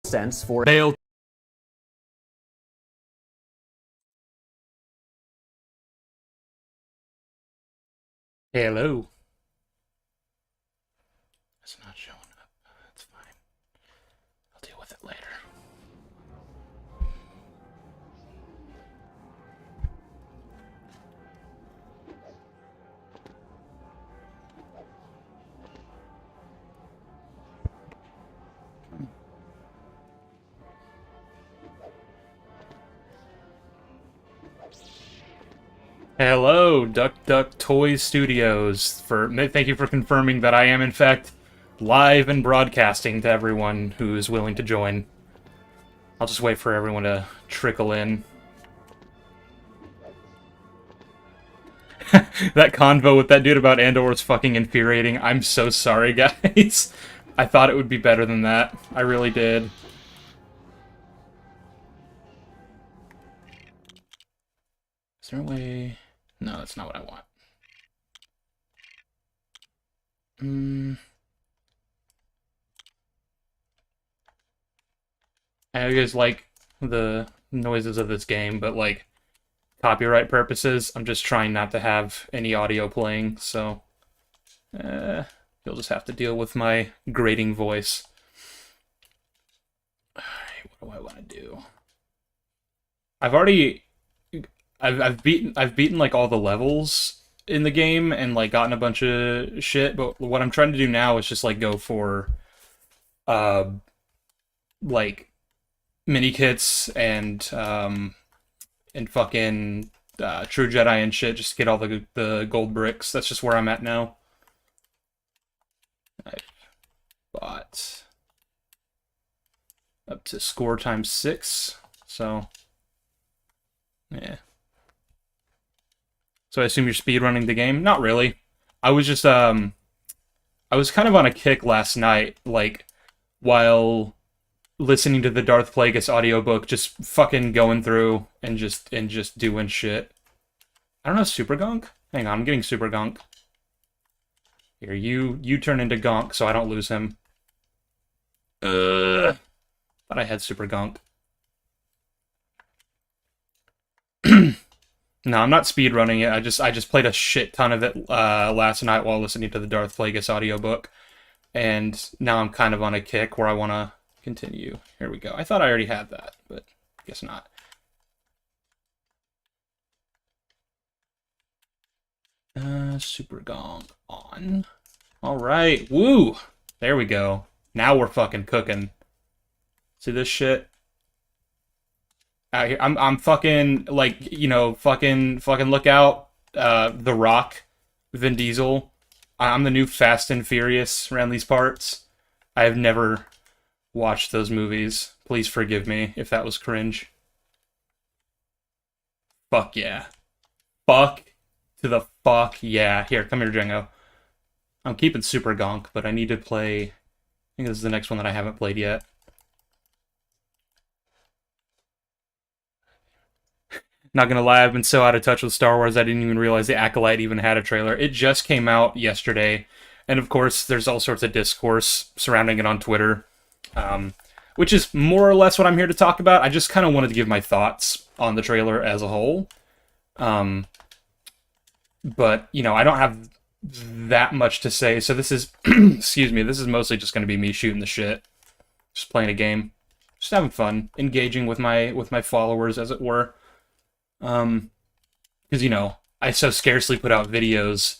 sense for Bail. Hello. It's not showing up. It's fine. I'll deal with it later. Hello, Duck Duck Toys Studios. Thank you for confirming that I am in fact live and broadcasting to everyone who is willing to join. I'll just wait for everyone to trickle in. That convo with that dude about Andor was fucking infuriating. I'm so sorry, guys. I thought it would be better than that. I really did. Is there a way... No, that's not what I want. I know you guys like the noises of this game, but like copyright purposes, I'm just trying not to have any audio playing, so you'll just have to deal with my grating voice. Alright, what do I want to do? I've beaten like all the levels in the game and like gotten a bunch of shit, but what I'm trying to do now is just like go for like mini kits and fucking True Jedi and shit, just to get all the gold bricks. That's just where I'm at now. I bought up to score times 6, so yeah. So I assume you're speedrunning the game? Not really. I was just, I was kind of on a kick last night, like, while listening to the Darth Plagueis audiobook, just fucking going through and just doing shit. I don't know, Super Gunk? Hang on, I'm getting Super Gunk. Here, you turn into Gunk so I don't lose him. Thought I had Super Gunk. No, I'm not speedrunning it. I just played a shit ton of it last night while listening to the Darth Plagueis audiobook. And now I'm kind of on a kick where I want to continue. Here we go. I thought I already had that, but guess not. Super Gong on. Alright. Woo! There we go. Now we're fucking cooking. See this shit? Out here. I'm fucking, like, you know, fucking look out, The Rock, Vin Diesel. I'm the new Fast and Furious around these parts. I have never watched those movies. Please forgive me if that was cringe. Fuck yeah. Fuck to the fuck yeah. Here, come here, Django. I'm keeping Super Gonk, but I need to play... I think this is the next one that I haven't played yet. Not gonna lie, I've been so out of touch with Star Wars, I didn't even realize the Acolyte even had a trailer. It just came out yesterday, and of course, there's all sorts of discourse surrounding it on Twitter, which is more or less what I'm here to talk about. I just kind of wanted to give my thoughts on the trailer as a whole. But, you know, I don't have that much to say, so this is, excuse me, this is mostly just gonna be me shooting the shit. Just playing a game. Just having fun. Engaging with my followers, as it were. Because, you know, I so scarcely put out videos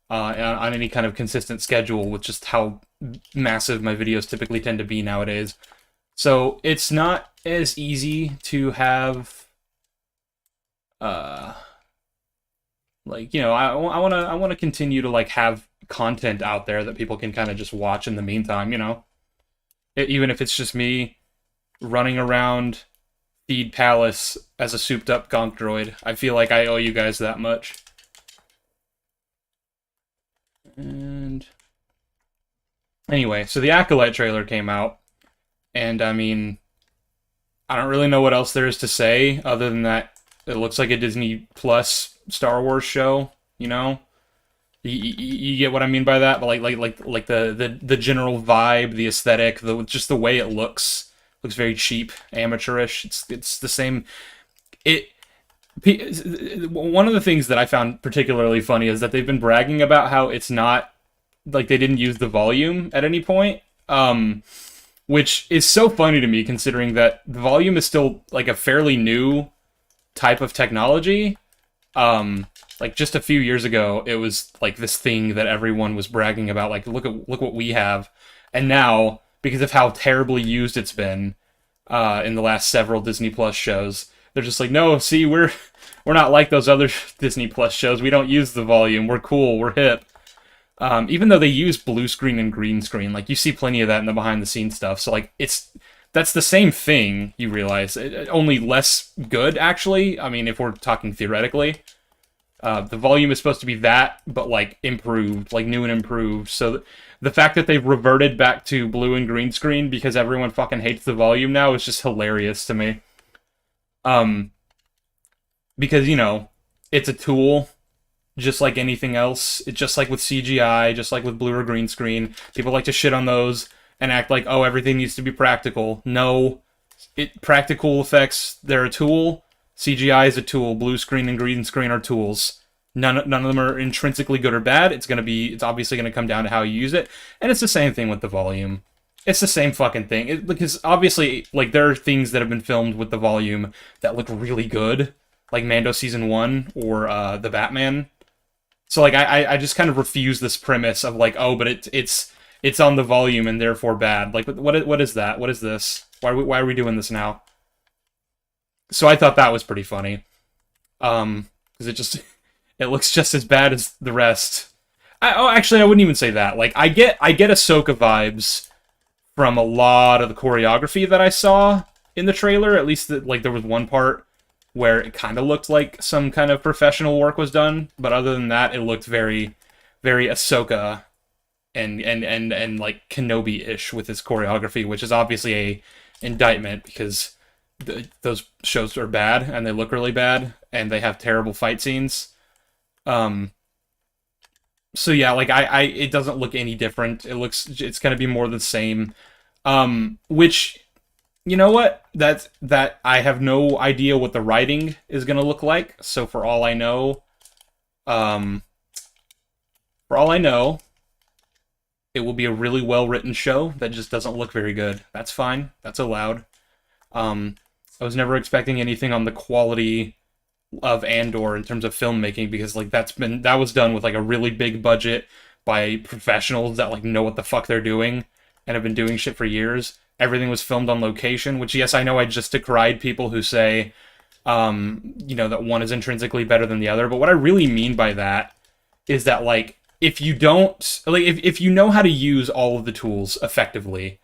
on any kind of consistent schedule with just how massive my videos typically tend to be nowadays. So it's not as easy to have, like, you know, I want to continue to, like, have content out there that people can kind of just watch in the meantime, you know? Even if it's just me running around Feed Palace as a souped-up Gunk Droid. I feel like I owe you guys that much. And... anyway, so the Acolyte trailer came out, and I mean, I don't really know what else there is to say, other than that it looks like a Disney Plus Star Wars show, you know? You get what I mean by that? But like the general vibe, the aesthetic, just the way it looks Looks very cheap, amateurish. It's the same. One of the things that I found particularly funny is that they've been bragging about how it's not like they didn't use the volume at any point, which is so funny to me considering that the volume is still like a fairly new type of technology. Like just a few years ago, it was like this thing that everyone was bragging about. Like, look what we have, and now because of how terribly used it's been in the last several Disney Plus shows, they're just like, no, see, we're not like those other Disney Plus shows. We don't use the volume. We're cool. We're hip. Even though they use blue screen and green screen, like you see plenty of that in the behind the scenes stuff. So like that's the same thing. You realize only less good actually. I mean, if we're talking theoretically. The volume is supposed to be that, but, like, improved, like, new and improved. So the fact that they've reverted back to blue and green screen because everyone fucking hates the volume now is just hilarious to me. Because, you know, it's a tool, just like anything else. It's just like with CGI, just like with blue or green screen. People like to shit on those and act like, oh, everything needs to be practical. No, practical effects, they're a tool. CGI is a tool. Blue screen and green screen are tools. None of them are intrinsically good or bad. It's obviously gonna come down to how you use it, and it's the same thing with the volume. It's the same fucking thing. Because obviously, like there are things that have been filmed with the volume that look really good, like Mando Season 1 or the Batman. So like I just kind of refuse this premise of like, oh, but it's on the volume and therefore bad. Like what is that? What is this? Why are we doing this now? So I thought that was pretty funny, because it looks just as bad as the rest. Actually, I wouldn't even say that. Like I get Ahsoka vibes from a lot of the choreography that I saw in the trailer. At least like there was one part where it kind of looked like some kind of professional work was done, but other than that, it looked very, very Ahsoka and like Kenobi-ish with his choreography, which is obviously a indictment because those shows are bad and they look really bad and they have terrible fight scenes. So yeah, like it doesn't look any different. It's gonna be more the same. Which, you know what? That I have no idea what the writing is gonna look like. So for all I know, it will be a really well written show that just doesn't look very good. That's fine. That's allowed. I was never expecting anything on the quality of Andor in terms of filmmaking because like that was done with like a really big budget by professionals that like know what the fuck they're doing and have been doing shit for years. Everything was filmed on location, which yes, I know I just decried people who say you know, that one is intrinsically better than the other, but what I really mean by that is that like if you don't like if you know how to use all of the tools effectively,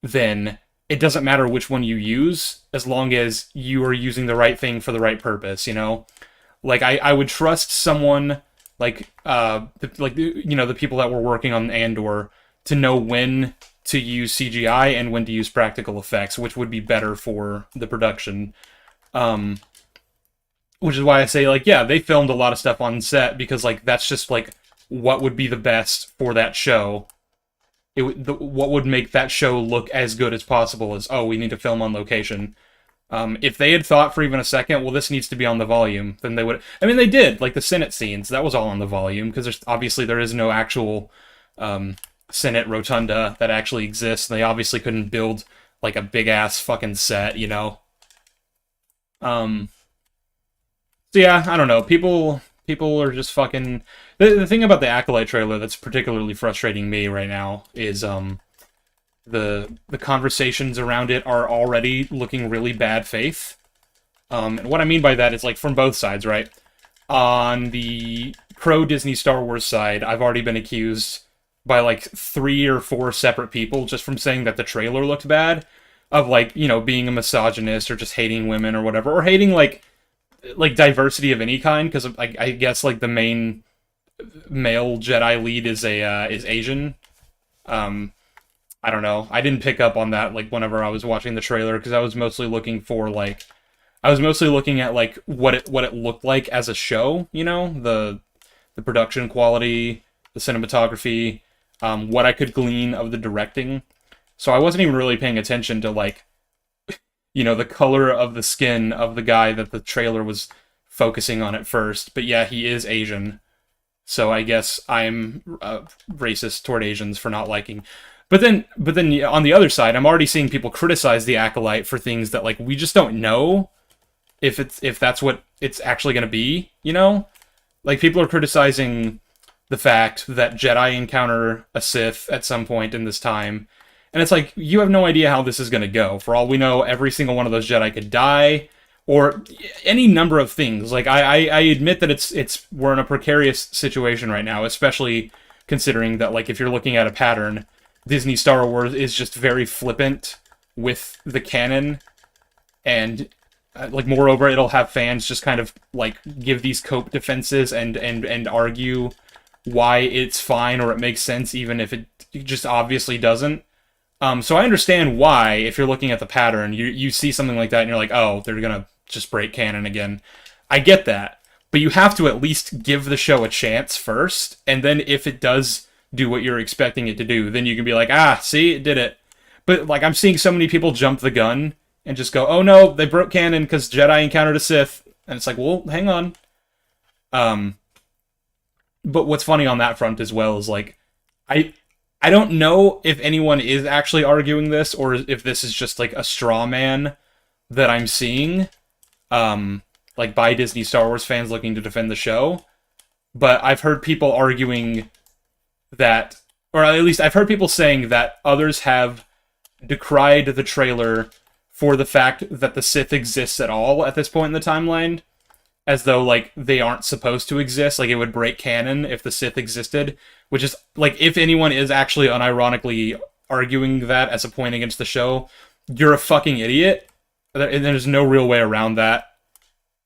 then it doesn't matter which one you use, as long as you are using the right thing for the right purpose, you know? Like, I would trust someone, like, you know, the people that were working on Andor, to know when to use CGI and when to use practical effects, which would be better for the production. Which is why I say, like, yeah, they filmed a lot of stuff on set, because, like, that's just, like, what would be the best for that show. What would make that show look as good as possible is, oh, we need to film on location. If they had thought for even a second, well, this needs to be on the volume, then they would... I mean, they did, like the Senate scenes, that was all on the volume, because obviously there is no actual Senate rotunda that actually exists. They obviously couldn't build, like, a big-ass fucking set, you know? So yeah, I don't know, people are just fucking... The thing about the Acolyte trailer that's particularly frustrating me right now is the conversations around it are already looking really bad faith. And what I mean by that is, like, from both sides, right? On the pro-Disney Star Wars side, I've already been accused by, like, 3 or 4 separate people just from saying that the trailer looked bad, of, like, you know, being a misogynist or just hating women or whatever, or hating, like diversity of any kind, because I guess, like, the main male Jedi lead is Asian. I don't know. I didn't pick up on that, like, whenever I was watching the trailer, because I was mostly looking for, like... I was mostly looking at, like, what it looked like as a show, you know? The production quality, the cinematography, what I could glean of the directing. So I wasn't even really paying attention to, like, you know, the color of the skin of the guy that the trailer was focusing on at first. But yeah, he is Asian. So I guess I'm racist toward Asians for not liking. But then on the other side, I'm already seeing people criticize the Acolyte for things that, like, we just don't know if that's what it's actually going to be, you know? Like, people are criticizing the fact that Jedi encounter a Sith at some point in this time. And it's like, you have no idea how this is going to go. For all we know, every single one of those Jedi could die, or any number of things. Like, I admit that we're in a precarious situation right now, especially considering that, like, if you're looking at a pattern, Disney Star Wars is just very flippant with the canon, and like, moreover, it'll have fans just kind of, like, give these cope defenses and argue why it's fine or it makes sense, even if it just obviously doesn't. So I understand why, if you're looking at the pattern, you see something like that and you're like, oh, they're gonna just break canon again. I get that. But you have to at least give the show a chance first, and then if it does do what you're expecting it to do, then you can be like, ah, see, it did it. But, like, I'm seeing so many people jump the gun and just go, oh no, they broke canon because Jedi encountered a Sith. And it's like, well, hang on. But what's funny on that front as well is, like, I don't know if anyone is actually arguing this, or if this is just, like, a straw man that I'm seeing, like, by Disney Star Wars fans looking to defend the show. But I've heard people arguing that, or at least I've heard people saying that others have decried the trailer for the fact that the Sith exists at all at this point in the timeline, as though, like, they aren't supposed to exist. Like, it would break canon if the Sith existed, which is, like, if anyone is actually unironically arguing that as a point against the show, you're a fucking idiot. There's no real way around that.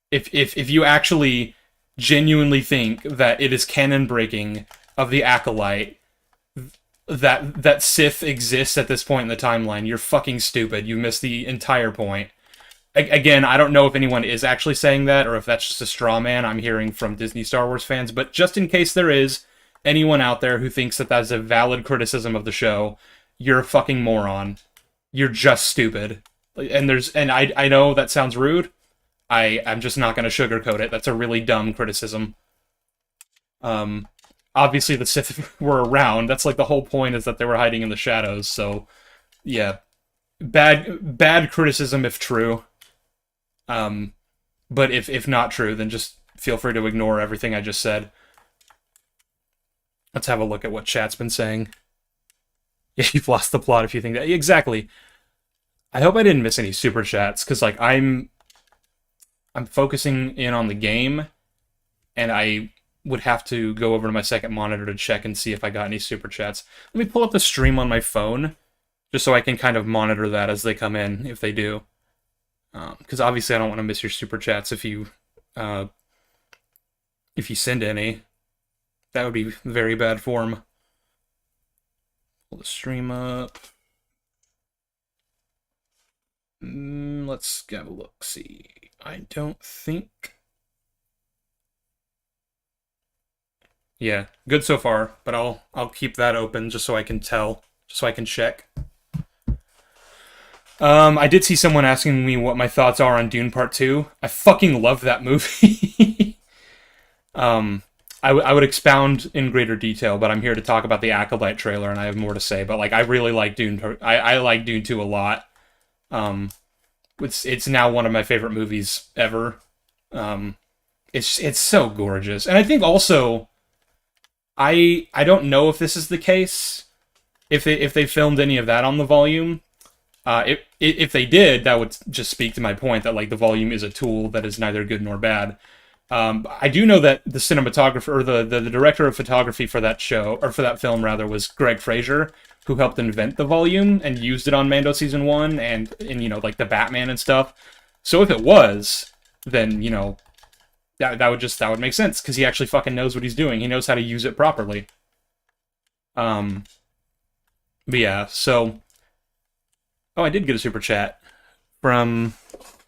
If you actually genuinely think that it is canon breaking of the Acolyte that Sith exists at this point in the timeline, you're fucking stupid. You missed the entire point. Again, I don't know if anyone is actually saying that, or if that's just a straw man I'm hearing from Disney Star Wars fans, but just in case there is anyone out there who thinks that that's a valid criticism of the show, you're a fucking moron. You're just stupid. And I know that sounds rude. I'm just not going to sugarcoat it. That's a really dumb criticism. Obviously the Sith were around. That's, like, the whole point, is that they were hiding in the shadows, so yeah. Bad criticism if true. But if not true, then just feel free to ignore everything I just said. Let's have a look at what chat's been saying. Yeah, you've lost the plot if you think that. Exactly. I hope I didn't miss any super chats, because, like, I'm focusing in on the game, and I would have to go over to my second monitor to check and see if I got any super chats. Let me pull up the stream on my phone, just so I can kind of monitor that as they come in, if they do. Because obviously I don't want to miss your super chats if you send any. That would be very bad form. Pull the stream up. Let's have a look. See, I don't think. Yeah, good so far. But I'll keep that open just so I can tell, just so I can check. I did see someone asking me what my thoughts are on Dune Part 2. I fucking love that movie. I would expound in greater detail, but I'm here to talk about the Acolyte trailer, and I have more to say. But, like, I really like Dune. I like Dune 2 a lot. It's now one of my favorite movies ever. It's so gorgeous, and I think also, I don't know if this is the case, if they filmed any of that on the volume. If they did, that would just speak to my point that, like, the volume is a tool that is neither good nor bad. I do know that the cinematographer, or the director of photography for that show, or for that film rather, was Greg Fraser, who helped invent the volume and used it on Mando Season 1 and you know, like, the Batman and stuff. So if it was, then, you know, that would make sense, because he actually fucking knows what he's doing. He knows how to use it properly. But yeah, so... Oh, I did get a super chat from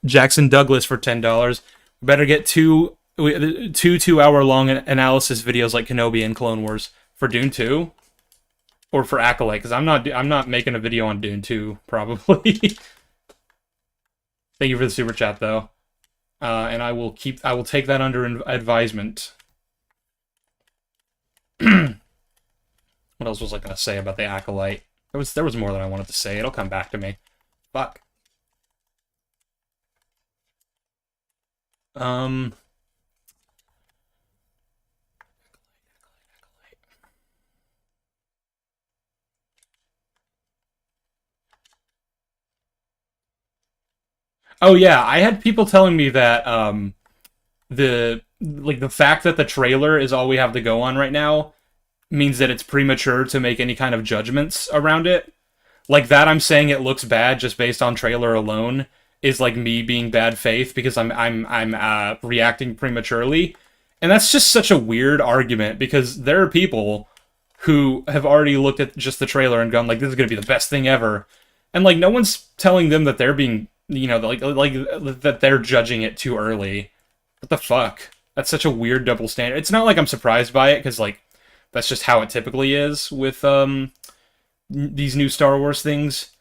Jackson Douglas for $10. Better get two 2-hour-long analysis videos like Kenobi and Clone Wars for Dune 2, or for Acolyte, because I'm not making a video on Dune 2 probably. Thank you for the super chat, though. And I will take that under advisement. What else was I gonna say about the Acolyte? There was more that I wanted to say. It'll come back to me. Fuck. Oh yeah, I had people telling me that the fact that the trailer is all we have to go on right now means that it's premature to make any kind of judgments around it. Like that I'm saying it looks bad just based on trailer alone is like me being bad faith because I'm reacting prematurely. And that's just such a weird argument because there are people who have already looked at just the trailer and gone like this is going to be the best thing ever. And like no one's telling them that they're being, like that they're judging it too early. What the fuck? That's such a weird double standard. It's not like I'm surprised by it cuz like that's just how it typically is with these new Star Wars things.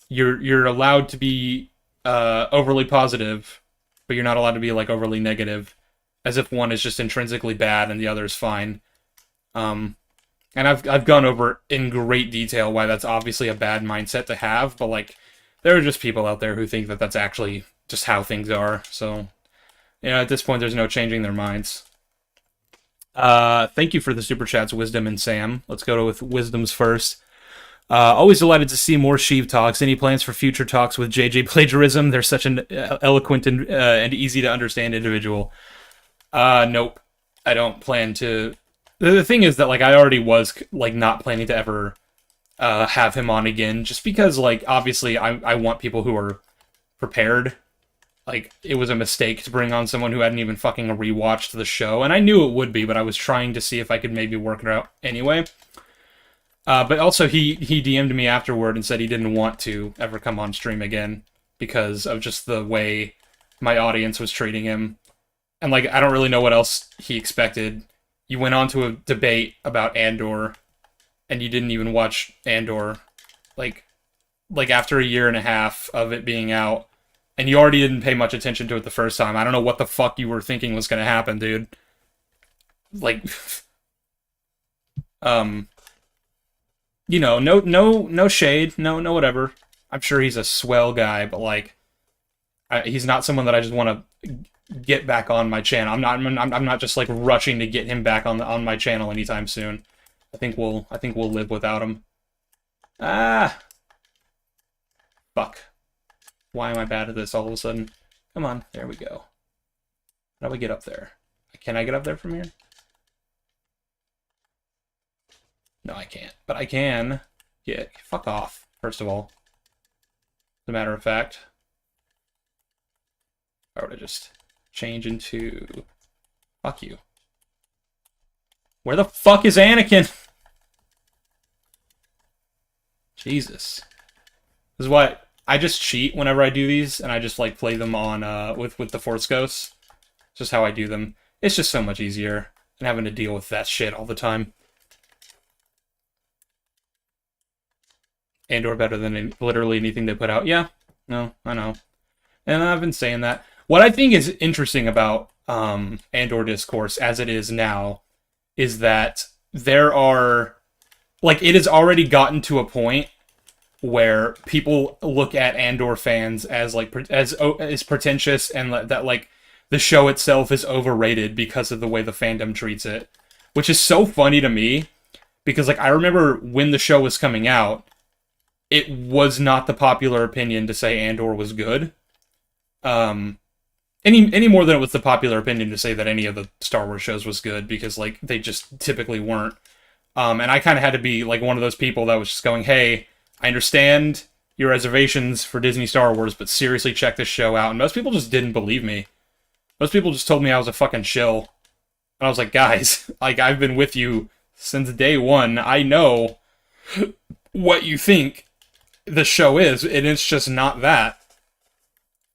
You're allowed to be overly positive, but you're not allowed to be like overly negative, as if one is just intrinsically bad and the other is fine. And I've gone over in great detail why that's obviously a bad mindset to have, but like there are just people out there who think that that's actually just how things are. So, at this point, there's no changing their minds. Thank you for the super chats, Wisdom and Sam. Let's go with Wisdom's first. Always delighted to see more Sheev talks. Any plans for future talks with JJ Plagiarism? They're such an eloquent and easy to understand individual. Nope. I don't plan to. The thing is that, like, I already was, like, not planning to ever have him on again, just because, like, obviously I want people who are prepared. Like, it was a mistake to bring on someone who hadn't even fucking rewatched the show, and I knew it would be, but I was trying to see if I could maybe work it out anyway. But also, he DM'd me afterward and said he didn't want to ever come on stream again because of just the way my audience was treating him. And, like, I don't really know what else he expected. You went on to a debate about Andor, and you didn't even watch Andor. Like after a year and a half of it being out, and you already didn't pay much attention to it the first time. I don't know what the fuck you were thinking was gonna happen, dude. Like, no shade, no whatever. I'm sure he's a swell guy, but like, he's not someone that I just want to get back on my channel. I'm not just like rushing to get him back on my channel anytime soon. I think we'll live without him. Fuck. Why am I bad at this all of a sudden? Come on, there we go. How do we get up there? Can I get up there from here? No, I can't. But I can get... Fuck off, first of all. As a matter of fact. If I were to just change into... Fuck you. Where the fuck is Anakin? Jesus. This is what... I just cheat whenever I do these, and I just, like, play them on, with the Force Ghosts. It's just how I do them. It's just so much easier than having to deal with that shit all the time. Andor better than literally anything they put out. Yeah, no, I know. And I've been saying that. What I think is interesting about Andor Discourse, as it is now, is that there are... Like, it has already gotten to a point where people look at Andor fans as like as pretentious and that like the show itself is overrated because of the way the fandom treats it, which is so funny to me because like I remember when the show was coming out, it was not the popular opinion to say Andor was good, any more than it was the popular opinion to say that any of the Star Wars shows was good because like they just typically weren't, and I kind of had to be like one of those people that was just going, hey, I understand your reservations for Disney Star Wars, but seriously check this show out. And most people just didn't believe me. Most people just told me I was a fucking shill. And I was like, guys, like, I've been with you since day one. I know what you think the show is, and it's just not that.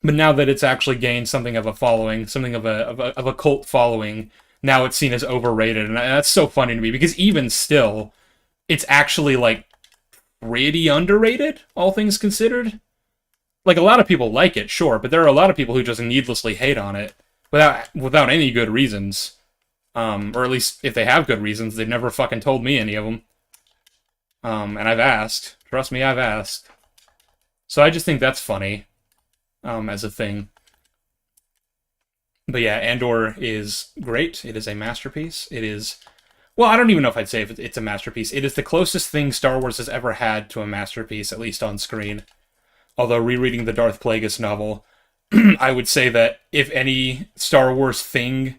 But now that it's actually gained something of a following, something of a cult following, now it's seen as overrated. And that's so funny to me, because even still, it's actually, like, pretty underrated, all things considered. like, a lot of people like it, sure, but there are a lot of people who just needlessly hate on it without any good reasons. Or at least if they have good reasons, they've never fucking told me any of them. And I've asked. Trust me, I've asked. So I just think that's funny, as a thing. But yeah, Andor is great. It is a masterpiece. It is... Well, I don't even know if I'd say if it's a masterpiece. It is the closest thing Star Wars has ever had to a masterpiece, at least on screen. Although, rereading the Darth Plagueis novel, I would say that if any Star Wars thing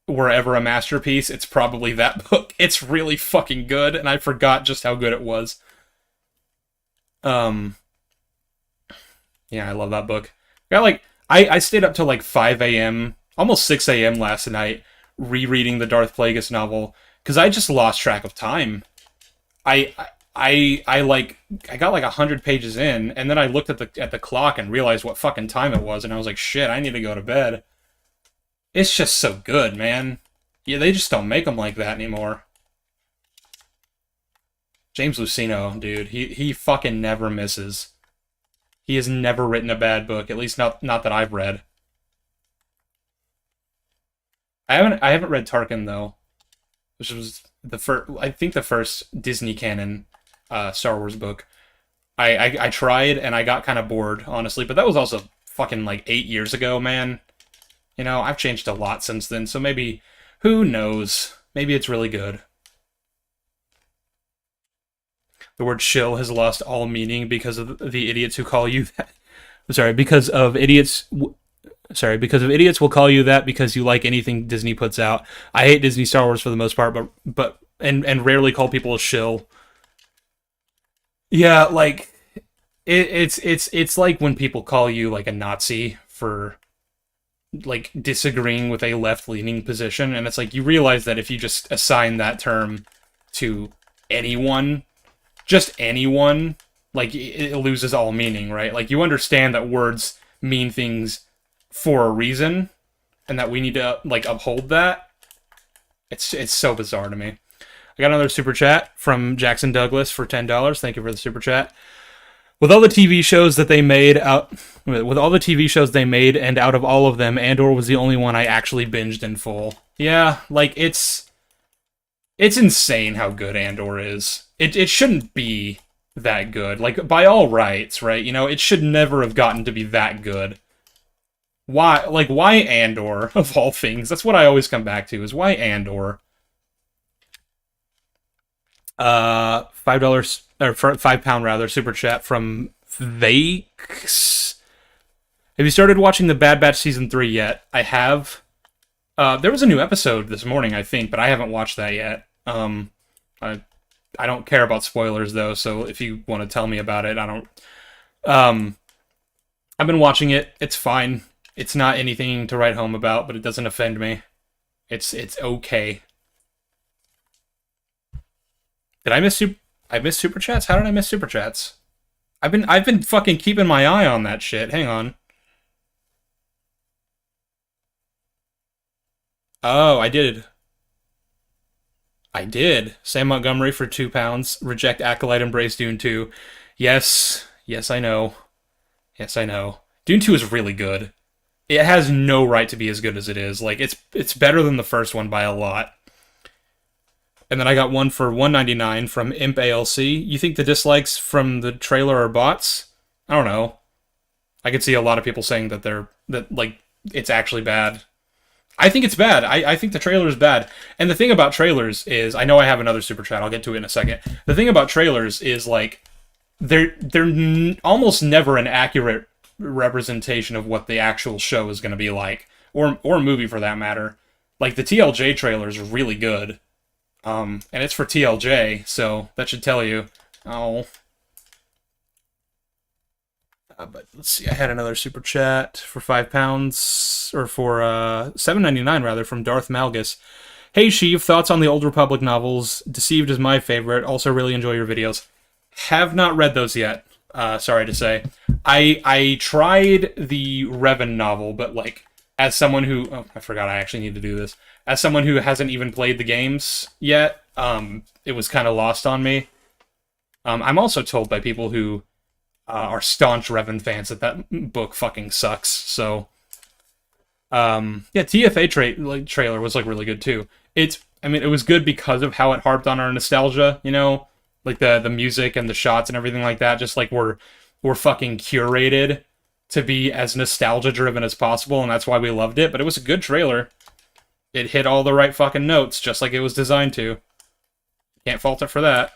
were ever a masterpiece, it's probably that book. It's really fucking good, and I forgot just how good it was. Yeah, I love that book. I stayed up till like 5 a.m., almost 6 a.m. last night, rereading the Darth Plagueis novel, because I just lost track of time. I got like 100 pages in, and then I looked at the clock and realized what fucking time it was, and I was like, shit, I need to go to bed. It's just so good, man. Yeah, they just don't make them like that anymore. James Luceno, dude, he fucking never misses. He has never written a bad book, at least not that I've read. I haven't read Tarkin though, which was I think the first Disney canon Star Wars book. I tried and I got kind of bored, honestly, but that was also fucking like 8 years ago, man. You know, I've changed a lot since then, so maybe, who knows? Maybe it's really good. The word shill has lost all meaning because of the idiots who call you that. Sorry, because of idiots will call you that because you like anything Disney puts out. I hate Disney Star Wars for the most part, but rarely call people a shill. Yeah, like it's like when people call you like a Nazi for like disagreeing with a left-leaning position, and it's like you realize that if you just assign that term to anyone, just anyone, like, it loses all meaning, right? Like, you understand that words mean things for a reason, and that we need to, like, uphold that. It's so bizarre to me. I got another super chat from Jackson Douglas for $10. Thank you for the super chat. With all the TV shows that they made and out of all of them, Andor was the only one I actually binged in full. Yeah, like, it's insane how good Andor is. It shouldn't be that good. Like, by all rights, right? You know, it should never have gotten to be that good. Why Andor, of all things? That's what I always come back to, is why Andor? $5, or £5 rather, super chat from Vakes. Have you started watching the Bad Batch Season 3 yet? I have. There was a new episode this morning, I think, but I haven't watched that yet. I don't care about spoilers, though, so if you want to tell me about it, I don't... I've been watching it. It's fine. It's not anything to write home about, but it doesn't offend me. It's okay. Did I miss super chats? How did I miss super chats? I've been fucking keeping my eye on that shit. Hang on. Oh, I did. Sam Montgomery for £2. Reject Acolyte, embrace Dune 2. Yes, I know. Dune 2 is really good. It has no right to be as good as it is. Like, it's better than the first one by a lot. And then I got one for $1.99 from Imp ALC. You think the dislikes from the trailer are bots? I don't know. I could see a lot of people saying that it's actually bad. I think it's bad. I think the trailer is bad. And the thing about trailers is, I know I have another super chat. I'll get to it in a second. The thing about trailers is, like, they're almost never an accurate representation of what the actual show is going to be like, or a movie for that matter. Like, the TLJ trailer is really good. And it's for TLJ, so that should tell you. Oh. But let's see, I had another super chat for £5, or for $7.99 rather, from Darth Malgus. Hey Sheev, thoughts on the Old Republic novels? Deceived is my favorite. Also really enjoy your videos. Have not read those yet. Sorry to say. I tried the Revan novel, but like, as someone who... Oh, I forgot I actually need to do this. As someone who hasn't even played the games yet, it was kind of lost on me. I'm also told by people who are staunch Revan fans that book fucking sucks. So, yeah, TFA trailer was like really good too. I mean, it was good because of how it harped on our nostalgia, you know, like the music and the shots and everything like that. Just like we're fucking curated to be as nostalgia driven as possible, and that's why we loved it. But it was a good trailer. It hit all the right fucking notes, just like it was designed to. Can't fault it for that.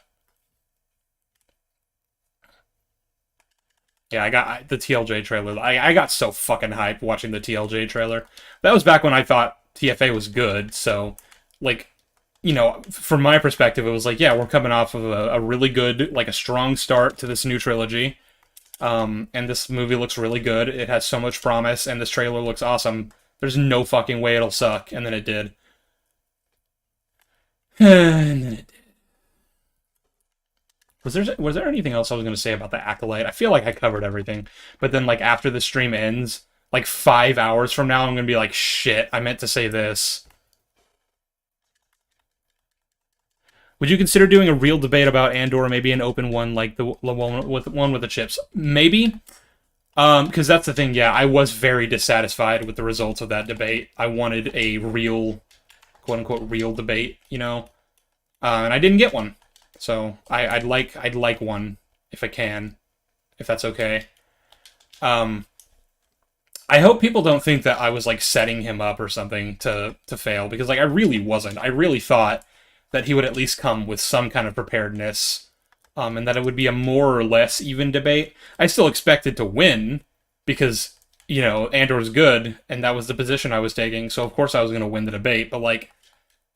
Yeah, I got the TLJ trailer. I got so fucking hyped watching the TLJ trailer. That was back when I thought TFA was good, so, like, you know, from my perspective, it was like, yeah, we're coming off of a really good, like, a strong start to this new trilogy. And this movie looks really good. It has so much promise, and this trailer looks awesome. There's no fucking way it'll suck, and then it did. And then it did. Was there anything else I was going to say about the Acolyte? I feel like I covered everything. But then, like, after the stream ends, like, 5 hours from now, I'm going to be like, shit, I meant to say this. Would you consider doing a real debate about Andor, maybe an open one, like the one with the chips? Maybe. Because that's the thing, yeah, I was very dissatisfied with the results of that debate. I wanted a real, quote-unquote, real debate, you know? And I didn't get one. So I'd like one if I can, if that's okay. I hope people don't think that I was like setting him up or something to fail, because like I really wasn't. I really thought that he would at least come with some kind of preparedness, and that it would be a more or less even debate. I still expected to win because, you know, Andor's good, and that was the position I was taking. So of course I was going to win the debate. But like,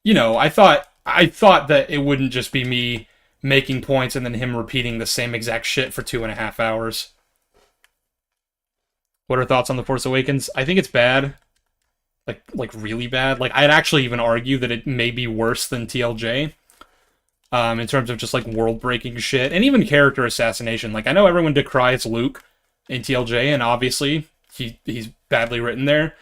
you know, I thought that it wouldn't just be me making points and then him repeating the same exact shit for 2.5 hours. What are thoughts on The Force Awakens? I think it's bad. Like really bad. Like, I'd actually even argue that it may be worse than TLJ. In terms of just, like, world-breaking shit. And even character assassination. Like, I know everyone decries Luke in TLJ, and obviously he's badly written there.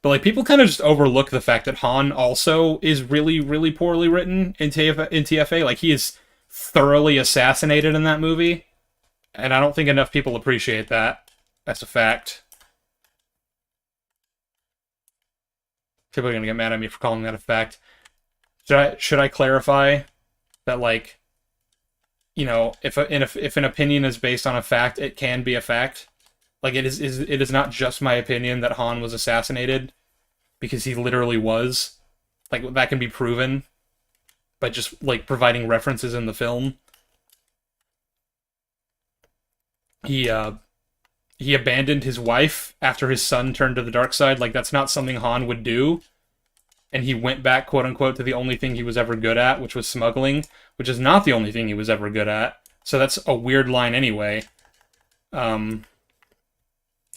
But, like, people kind of just overlook the fact that Han also is really, really poorly written in TFA. Like, he is thoroughly assassinated in that movie. And I don't think enough people appreciate that. That's a fact. People are going to get mad at me for calling that a fact. Should I clarify that, like, you know, if an opinion is based on a fact, it can be a fact? Like, it is not just my opinion that Han was assassinated, because he literally was. Like, that can be proven by just, like, providing references in the film. He abandoned his wife after his son turned to the dark side. Like, that's not something Han would do. And he went back, quote-unquote, to the only thing he was ever good at, which was smuggling, which is not the only thing he was ever good at. So that's a weird line anyway.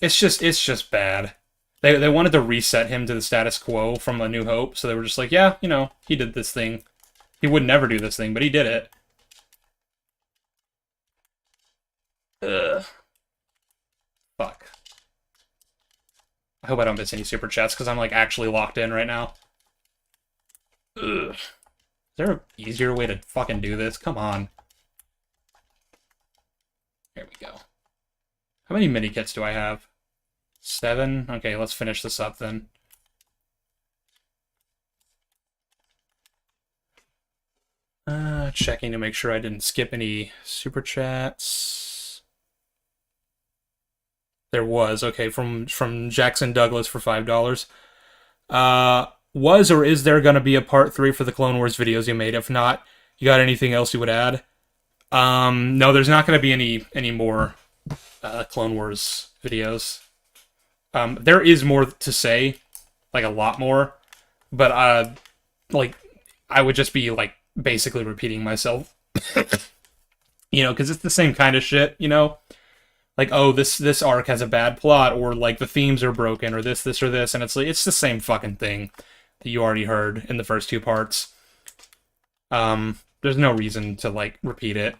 It's just bad. They wanted to reset him to the status quo from A New Hope, so they were just like, yeah, you know, he did this thing. He would never do this thing, but he did it. Ugh. Fuck. I hope I don't miss any super chats, because I'm, like, actually locked in right now. Ugh. Is there an easier way to fucking do this? Come on. There we go. How many mini kits do I have? 7? Okay, let's finish this up then. Checking to make sure I didn't skip any super chats. There was, okay, from Jackson Douglas for $5. Was or is there going to be a part 3 for the Clone Wars videos you made? If not, you got anything else you would add? No, there's not going to be any more Clone Wars videos. There is more to say, like a lot more, but like I would just be like basically repeating myself, you know, because it's the same kind of shit, you know. Like, oh, this arc has a bad plot, or like the themes are broken, or this or this, and it's like it's the same fucking thing that you already heard in the first 2 parts. There's no reason to like repeat it.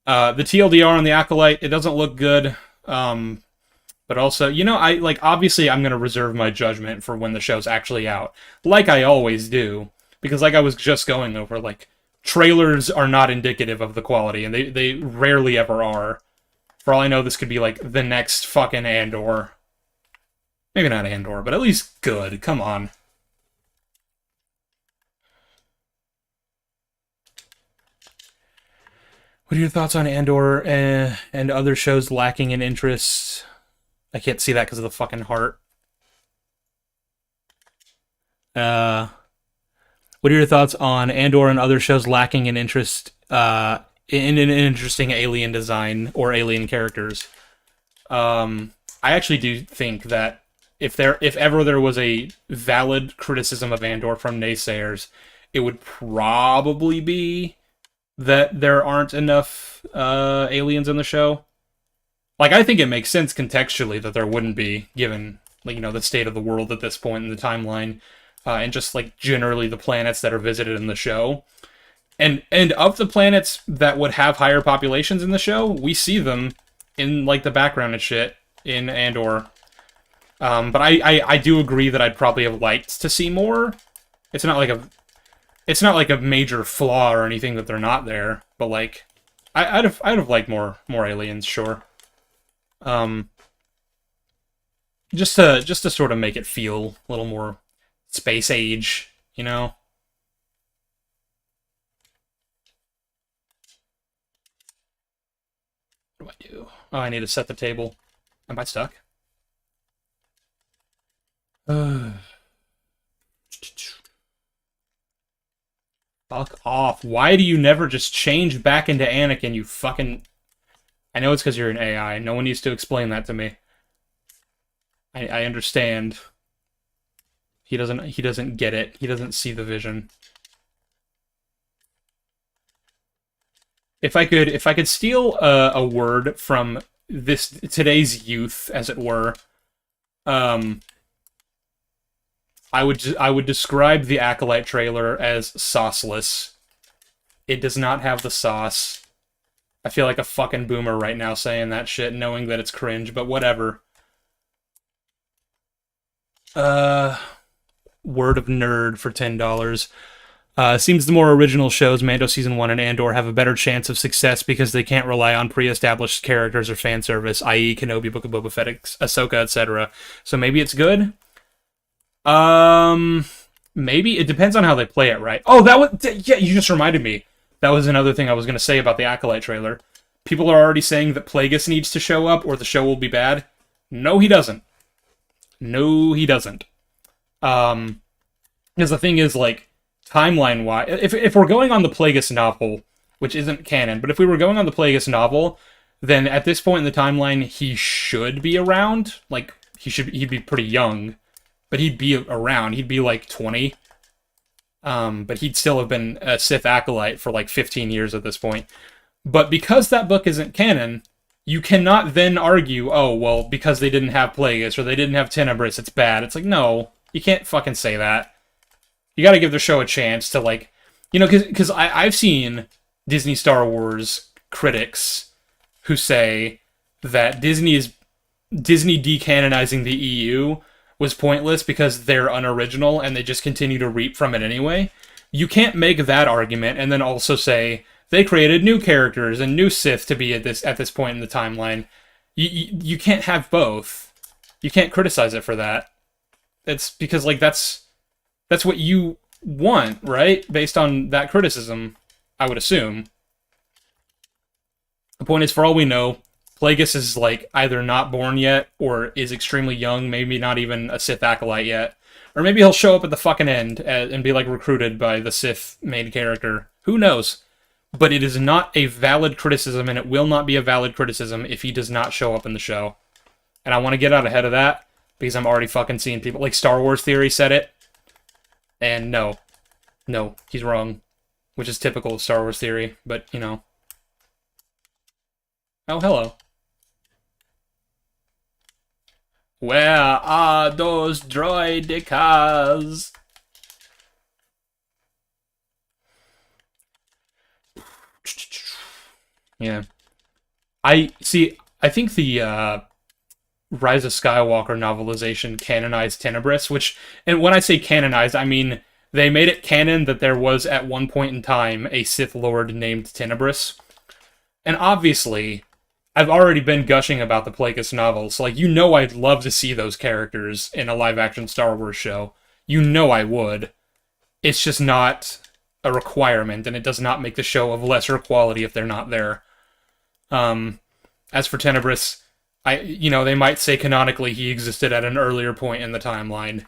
The TLDR on the Acolyte, it doesn't look good. But also, you know, obviously I'm gonna reserve my judgment for when the show's actually out, like I always do, because like I was just going over, like, trailers are not indicative of the quality, and they rarely ever are. For all I know, this could be like the next fucking Andor. Maybe not Andor, but at least good. Come on. What are your thoughts on Andor and other shows lacking in interest? I can't see that because of the fucking heart. What are your thoughts on Andor and other shows lacking in interest in an interesting alien design or alien characters? I actually do think that if ever there was a valid criticism of Andor from naysayers, it would probably be that there aren't enough aliens in the show. Like, I think it makes sense contextually that there wouldn't be, given, like, you know, the state of the world at this point in the timeline, and just, like, generally the planets that are visited in the show. And of the planets that would have higher populations in the show, we see them in, like, the background and shit in Andor. But I do agree that I'd probably have liked to see more. It's not like a major flaw or anything that they're not there, but like I'd have liked more aliens, sure. Just to sort of make it feel a little more space age, you know? What do I do? Oh, I need to set the table. Am I stuck? Fuck off. Why do you never just change back into Anakin, you fucking... I know it's because you're an AI. No one needs to explain that to me. I understand. He doesn't get it. He doesn't see the vision. If I could steal a word from today's youth, as it were, I would describe the Acolyte trailer as sauceless. It does not have the sauce. I feel like a fucking boomer right now saying that shit, knowing that it's cringe, but whatever. Word of nerd for $10. Seems the more original shows, Mando Season 1 and Andor, have a better chance of success because they can't rely on pre-established characters or fan service, i.e. Kenobi, Book of Boba Fett, Ahsoka, etc. So maybe it's good? Maybe. It depends on how they play it, right? Oh, yeah, you just reminded me. That was another thing I was going to say about the Acolyte trailer. People are already saying that Plagueis needs to show up or the show will be bad. No, he doesn't. No, he doesn't. Because the thing is, like, timeline-wise, if we're going on the Plagueis novel, which isn't canon, but if we were going on the Plagueis novel, then at this point in the timeline, he should be around. Like, he'd be pretty young, but he'd be around. He'd be, like, 20. But he'd still have been a Sith Acolyte for, like, 15 years at this point. But because that book isn't canon, you cannot then argue, oh, well, because they didn't have Plagueis or they didn't have Tenebris, it's bad. It's like, no, you can't fucking say that. You gotta give the show a chance to, like, you know, because I've seen Disney Star Wars critics who say that Disney decanonizing the EU was pointless because they're unoriginal and they just continue to reap from it anyway. You can't make that argument and then also say they created new characters and new Sith to be at this point in the timeline. You can't have both. You can't criticize it for that. It's because, like, that's what you want, right? Based on that criticism, I would assume. The point is, for all we know, Plagueis is, like, either not born yet, or is extremely young, maybe not even a Sith Acolyte yet. Or maybe he'll show up at the fucking end and be, like, recruited by the Sith main character. Who knows? But it is not a valid criticism, and it will not be a valid criticism if he does not show up in the show. And I want to get out ahead of that, because I'm already fucking seeing people, like, Star Wars Theory said it. And no, he's wrong. Which is typical of Star Wars Theory, but, you know. Oh, hello. Where are those droidicas? Yeah. I think the Rise of Skywalker novelization canonized Tenebris, which, and when I say canonized, I mean they made it canon that there was at one point in time a Sith Lord named Tenebris. And obviously, I've already been gushing about the Plagueis novels. Like, you know I'd love to see those characters in a live-action Star Wars show. You know I would. It's just not a requirement, and it does not make the show of lesser quality if they're not there. As for Tenebris, they might say canonically he existed at an earlier point in the timeline.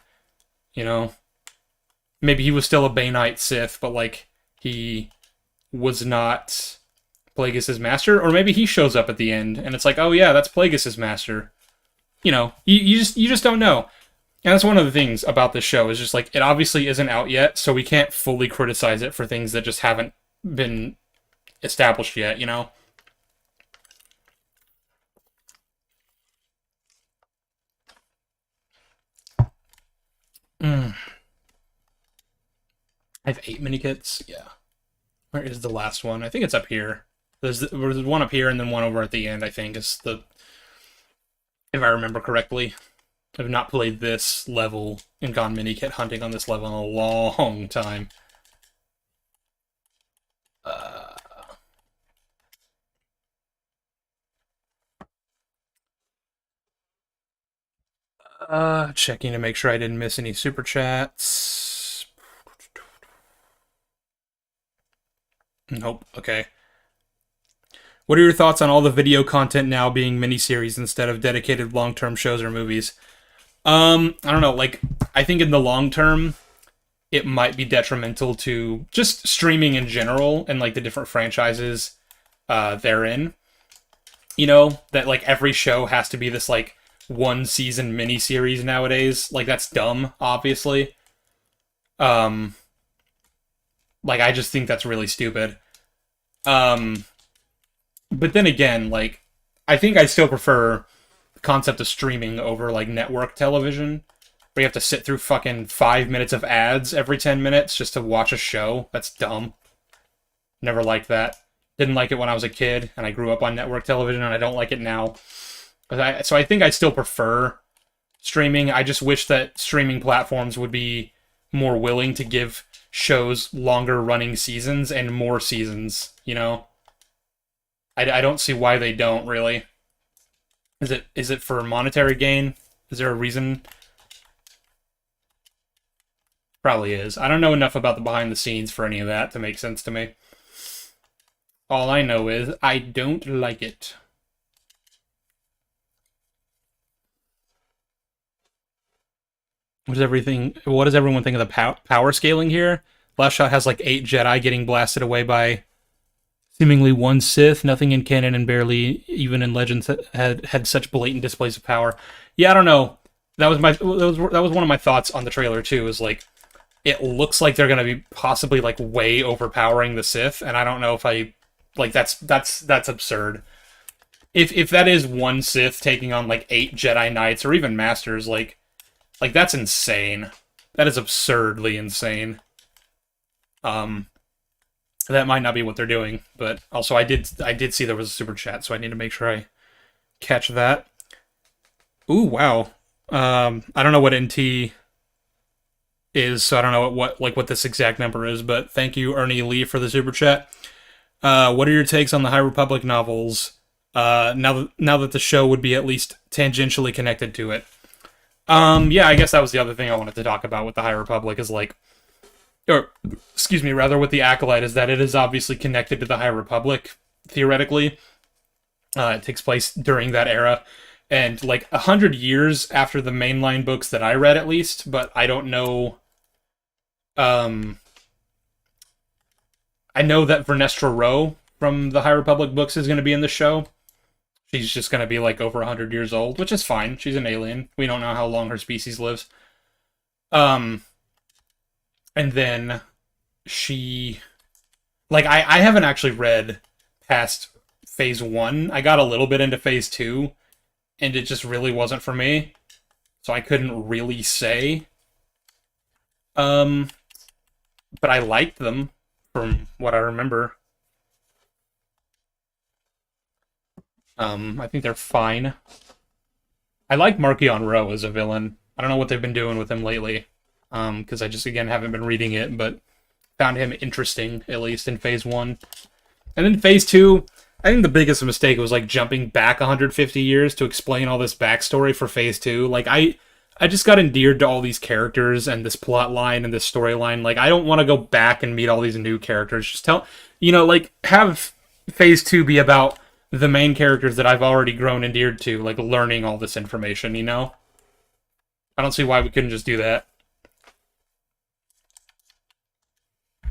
You know? Maybe he was still a Banite Sith, but, like, he was not Plagueis' master, or maybe he shows up at the end, and it's like, oh yeah, that's Plagueis' master. You know, you just don't know. And that's one of the things about this show, is just like, it obviously isn't out yet, so we can't fully criticize it for things that just haven't been established yet, you know? I have 8 mini-kits? Yeah. Where is the last one? I think it's up here. There's one up here and then one over at the end, I think, is the... If I remember correctly. I've not played this level and gone mini-kit hunting on this level in a long time. Checking to make sure I didn't miss any super chats. Nope, okay. What are your thoughts on all the video content now being miniseries instead of dedicated long-term shows or movies? I don't know, like, I think in the long term, it might be detrimental to just streaming in general and, like, the different franchises therein. You know, that, like, every show has to be this, like, one-season miniseries nowadays. Like, that's dumb, obviously. Like, I just think that's really stupid. But then again, like, I think I still prefer the concept of streaming over, like, network television, where you have to sit through fucking 5 minutes of ads every 10 minutes just to watch a show. That's dumb. Never liked that. Didn't like it when I was a kid, and I grew up on network television, and I don't like it now. So I think I still prefer streaming. I just wish that streaming platforms would be more willing to give shows longer running seasons and more seasons, you know? I don't see why they don't, really. Is it for monetary gain? Is there a reason? Probably is. I don't know enough about the behind the scenes for any of that to make sense to me. All I know is I don't like it. What does everyone think of the power scaling here? Last Shot has like 8 Jedi getting blasted away by seemingly one Sith. Nothing in canon and barely even in Legends had such blatant displays of power. Yeah, I don't know. That was one of my thoughts on the trailer too. Is like, it looks like they're gonna be possibly like way overpowering the Sith, and I don't know if I like that's absurd. If that is one Sith taking on like 8 Jedi Knights or even Masters, like that's insane. That is absurdly insane. That might not be what they're doing, but also I did see there was a super chat, so I need to make sure I catch that. Ooh, wow. I don't know what NT is, so I don't know what this exact number is, but thank you, Ernie Lee, for the super chat. What are your takes on the High Republic novels? Now that the show would be at least tangentially connected to it. Yeah, I guess that was the other thing I wanted to talk about with the High Republic is like, or excuse me, rather with the Acolyte, is that it is obviously connected to the High Republic, theoretically. It takes place during that era, and like 100 years after the mainline books that I read, at least, but I don't know. I know that Vernestra Rowe from the High Republic books is going to be in the show. She's just going to be like over 100 years old, which is fine. She's an alien. We don't know how long her species lives. And then she... Like, I haven't actually read past Phase 1. I got a little bit into Phase 2, and it just really wasn't for me. So I couldn't really say. But I liked them, from what I remember. I think they're fine. I like Marchion Ro as a villain. I don't know what they've been doing with him lately. Because I just, again, haven't been reading it, but found him interesting, at least in Phase 1. And then Phase 2, I think the biggest mistake was like jumping back 150 years to explain all this backstory for Phase 2. Like I just got endeared to all these characters and this plot line and this storyline. Like I don't want to go back and meet all these new characters. Just like have Phase 2 be about the main characters that I've already grown endeared to, like learning all this information, you know? I don't see why we couldn't just do that. I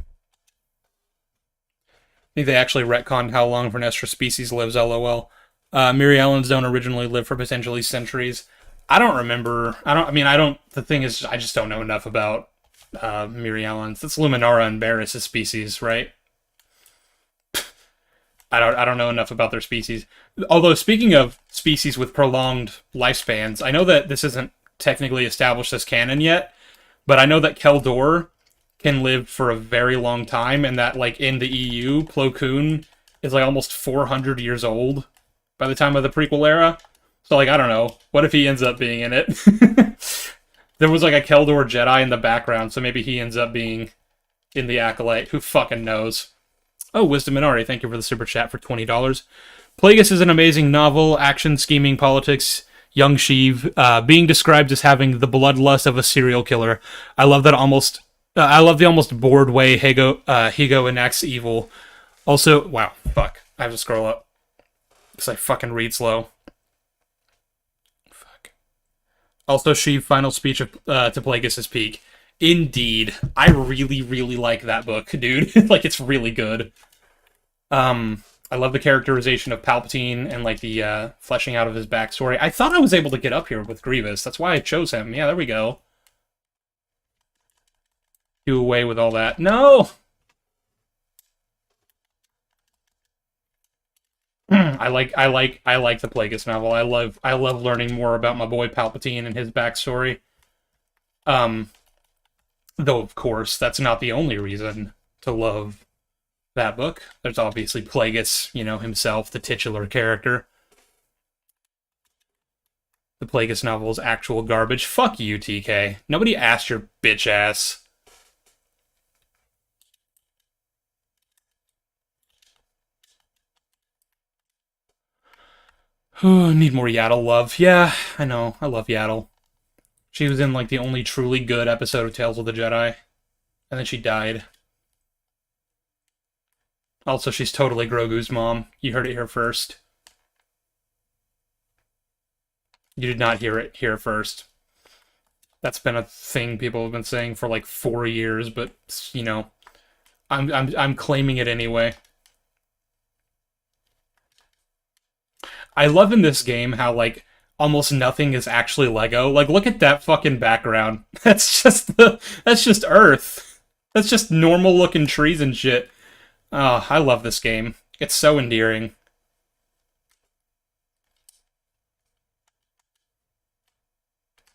think they actually retconned how long Vernestra species lives, lol. Miri Allens don't originally live for potentially centuries. I don't remember. The thing is, I just don't know enough about Miri Allens. That's Luminara and Barris' species, right? I don't know enough about their species. Although, speaking of species with prolonged lifespans, I know that this isn't technically established as canon yet, but I know that Keldor can live for a very long time, and that, like, in the EU, Plo Koon is, like, almost 400 years old by the time of the prequel era. So, like, I don't know. What if he ends up being in it? There was, like, a Keldor Jedi in the background, so maybe he ends up being in the Acolyte. Who fucking knows? Oh, Wisdom Minari, thank you for the super chat for $20. Plagueis is an amazing novel, action, scheming, politics, young Sheev, being described as having the bloodlust of a serial killer. I love the almost bored way Higo enacts evil. Also, wow, fuck. I have to scroll up. Because I fucking read slow. Fuck. Also, Sheev, final speech to Plagueis' peak. Indeed. I really, really like that book, dude. Like, it's really good. I love the characterization of Palpatine and, like, the fleshing out of his backstory. I thought I was able to get up here with Grievous. That's why I chose him. Yeah, there we go. Do away with all that. No! I like the Plagueis novel. I love learning more about my boy Palpatine and his backstory. Though of course that's not the only reason to love that book. There's obviously Plagueis, himself, the titular character. The Plagueis novel is actual garbage. Fuck you, TK. Nobody asked your bitch ass. Need more Yaddle love. Yeah, I know. I love Yaddle. She was in, like, the only truly good episode of Tales of the Jedi. And then she died. Also, she's totally Grogu's mom. You heard it here first. You did not hear it here first. That's been a thing people have been saying for, like, 4 years, but, I'm claiming it anyway. I love in this game how, like, almost nothing is actually Lego. Like, look at that fucking background. That's just Earth. That's just normal looking trees and shit. Oh, I love this game. It's so endearing.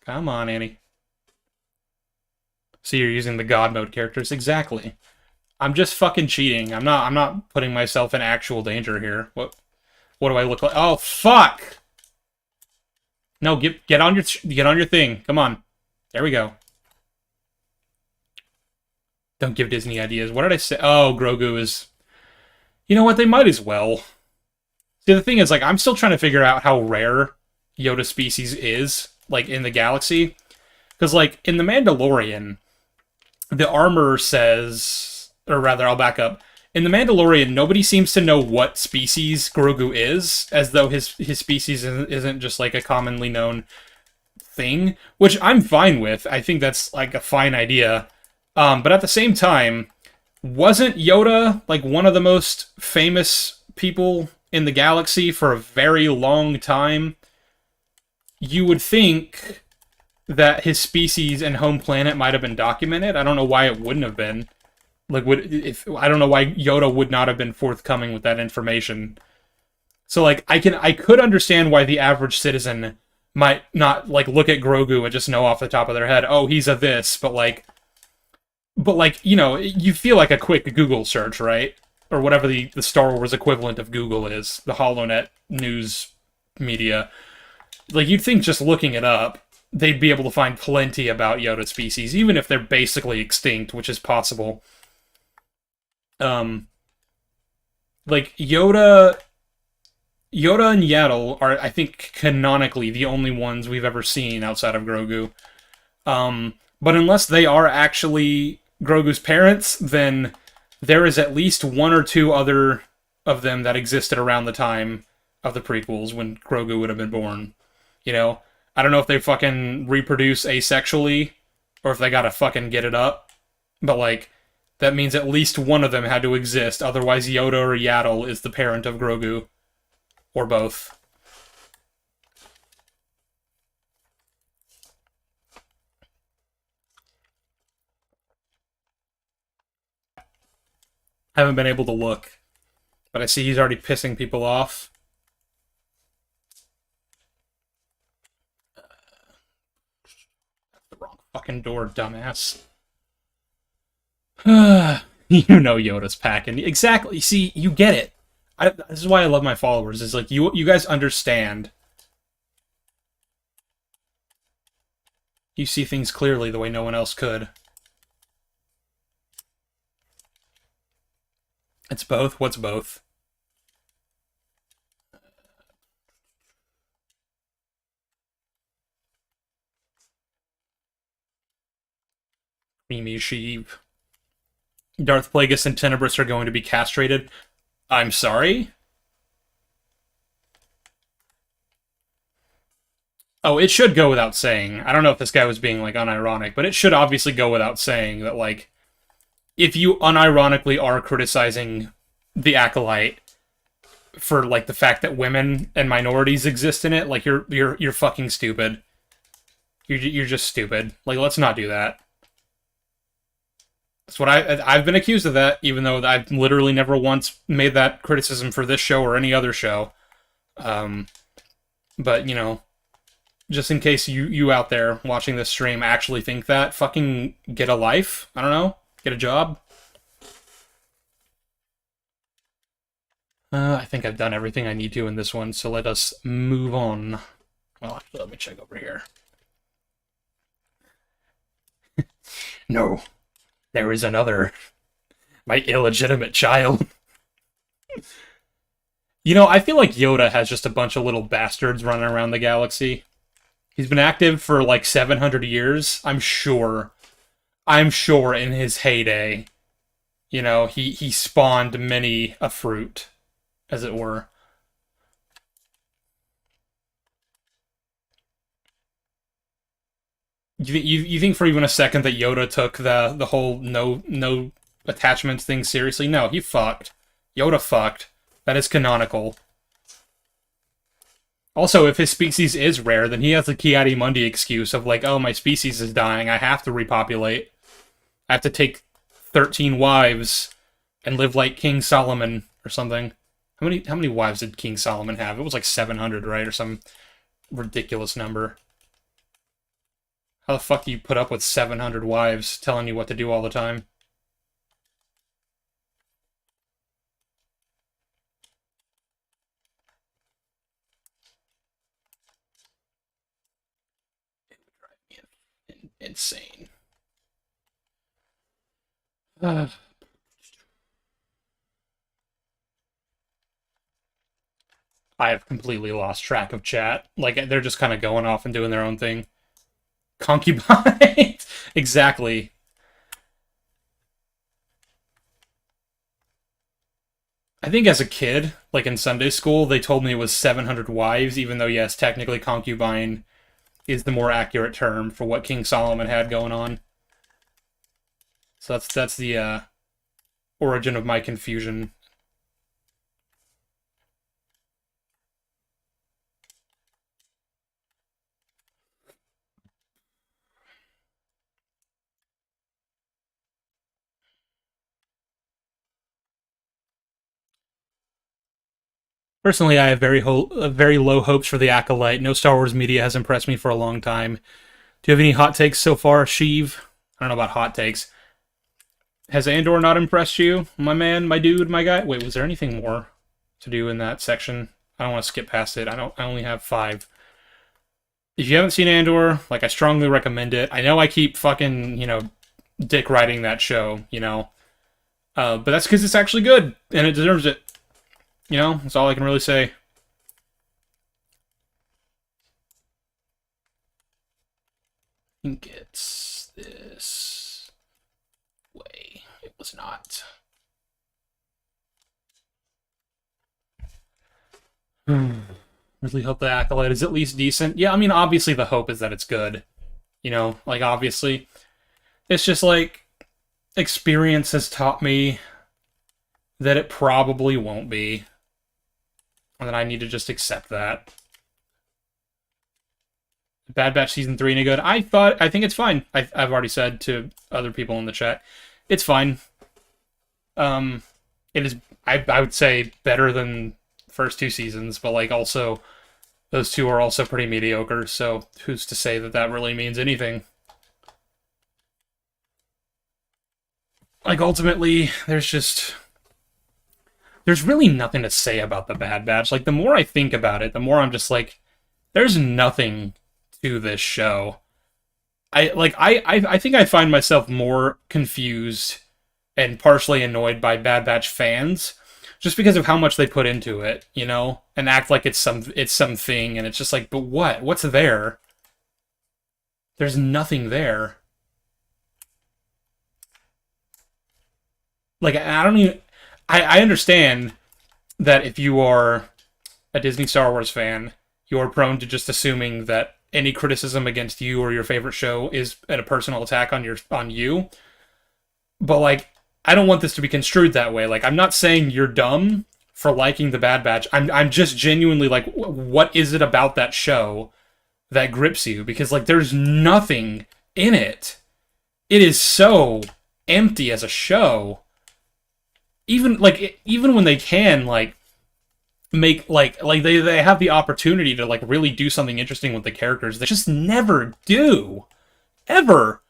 Come on, Annie. So you're using the God mode characters. Exactly. I'm just fucking cheating. I'm not putting myself in actual danger here. What do I look like? Oh, fuck! No, get on your thing. Come on. There we go. Don't give Disney ideas. What did I say? Oh, Grogu is... You know what? They might as well. See, the thing is, like, I'm still trying to figure out how rare Yoda species is, like, in the galaxy. Because, like, in The Mandalorian, the armor says... Or rather, I'll back up. In The Mandalorian, nobody seems to know what species Grogu is, as though his species isn't just, like, a commonly known thing, which I'm fine with. I think that's, like, a fine idea. But at the same time, wasn't Yoda, like, one of the most famous people in the galaxy for a very long time? You would think that his species and home planet might have been documented. I don't know why it wouldn't have been. Like, I don't know why Yoda would not have been forthcoming with that information. So, like, I could understand why the average citizen might not, like, look at Grogu and just know off the top of their head, oh, he's a this, but you feel like a quick Google search, right? Or whatever the Star Wars equivalent of Google is, the HoloNet news media. Like, you'd think just looking it up, they'd be able to find plenty about Yoda species, even if they're basically extinct, which is possible. Like, Yoda Yoda and Yaddle are, I think, canonically the only ones we've ever seen outside of Grogu. But unless they are actually Grogu's parents, then there is at least one or two other of them that existed around the time of the prequels when Grogu would have been born. You know? I don't know if they fucking reproduce asexually or if they gotta fucking get it up. But, like, that means at least one of them had to exist. Otherwise, Yoda or Yaddle is the parent of Grogu. Or both. I haven't been able to look. But I see he's already pissing people off. That's the wrong fucking door, dumbass. You know Yoda's packing. Exactly. See, you get it. This is why I love my followers. Is like, you guys understand. You see things clearly the way no one else could. It's both? What's both? Creamy Sheev. Darth Plagueis and Tenebrous are going to be castrated. I'm sorry? Oh, it should go without saying. I don't know if this guy was being, like, unironic, but it should obviously go without saying that, like, if you unironically are criticizing the Acolyte for, like, the fact that women and minorities exist in it, like, you're fucking stupid. You're just stupid. Like, let's not do that. That's what I've been accused of that, even though I've literally never once made that criticism for this show or any other show. But, you know, just in case you out there watching this stream actually think that, fucking get a life. I don't know. Get a job. I think I've done everything I need to in this one, so let us move on. Well, actually, let me check over here. No. There is another. My illegitimate child. You know, I feel like Yoda has just a bunch of little bastards running around the galaxy. He's been active for like 700 years. I'm sure in his heyday, you know, he spawned many a fruit, as it were. You think for even a second that Yoda took the whole no attachments thing seriously? No, he fucked. Yoda fucked. That is canonical. Also, if his species is rare, then he has the Ki-Adi-Mundi excuse of like, oh, my species is dying, I have to repopulate. I have to take 13 wives and live like King Solomon or something. How many wives did King Solomon have? It was like 700, right? Or some ridiculous number. How the fuck do you put up with 700 wives telling you what to do all the time? It would drive me insane. I have completely lost track of chat. Like, they're just kind of going off and doing their own thing. Concubine? Exactly. I think as a kid, like in Sunday school, they told me it was 700 wives, even though, yes, technically concubine is the more accurate term for what King Solomon had going on. So that's the origin of my confusion. Personally, I have very low hopes for the Acolyte. No Star Wars media has impressed me for a long time. Do you have any hot takes so far, Sheev? I don't know about hot takes. Has Andor not impressed you, my man, my dude, my guy? Wait, was there anything more to do in that section? I don't want to skip past it. I only have 5. If you haven't seen Andor, like, I strongly recommend it. I know I keep fucking, you know, dick riding that show, you know. But that's because it's actually good, and it deserves it. You know, that's all I can really say. think it's this way. It was not. Really hope the Acolyte is at least decent. Yeah, I mean, obviously the hope is that it's good. You know, like, obviously. It's just, like, experience has taught me that it probably won't be. And that I need to just accept that. Bad Batch Season 3 any good? I think it's fine. I've already said to other people in the chat. It's fine. It is, I would say, better than first two seasons, but, like, also, those two are also pretty mediocre, so who's to say that that really means anything? Like, ultimately, there's really nothing to say about the Bad Batch. Like, the more I think about it, the more I'm just like, there's nothing to this show. I think I find myself more confused and partially annoyed by Bad Batch fans just because of how much they put into it, you know, and act like it's something, and it's just like, but what? What's there? There's nothing there. Like, I don't even. I understand that if you are a Disney Star Wars fan, you are prone to just assuming that any criticism against you or your favorite show is a personal attack on you. But, like, I don't want this to be construed that way. Like, I'm not saying you're dumb for liking the Bad Batch. I'm just genuinely like, what is it about that show that grips you? Because, like, there's nothing in it. It is so empty as a show. Even when they can, like, make, like they have the opportunity to, like, really do something interesting with the characters, they just never do. Ever.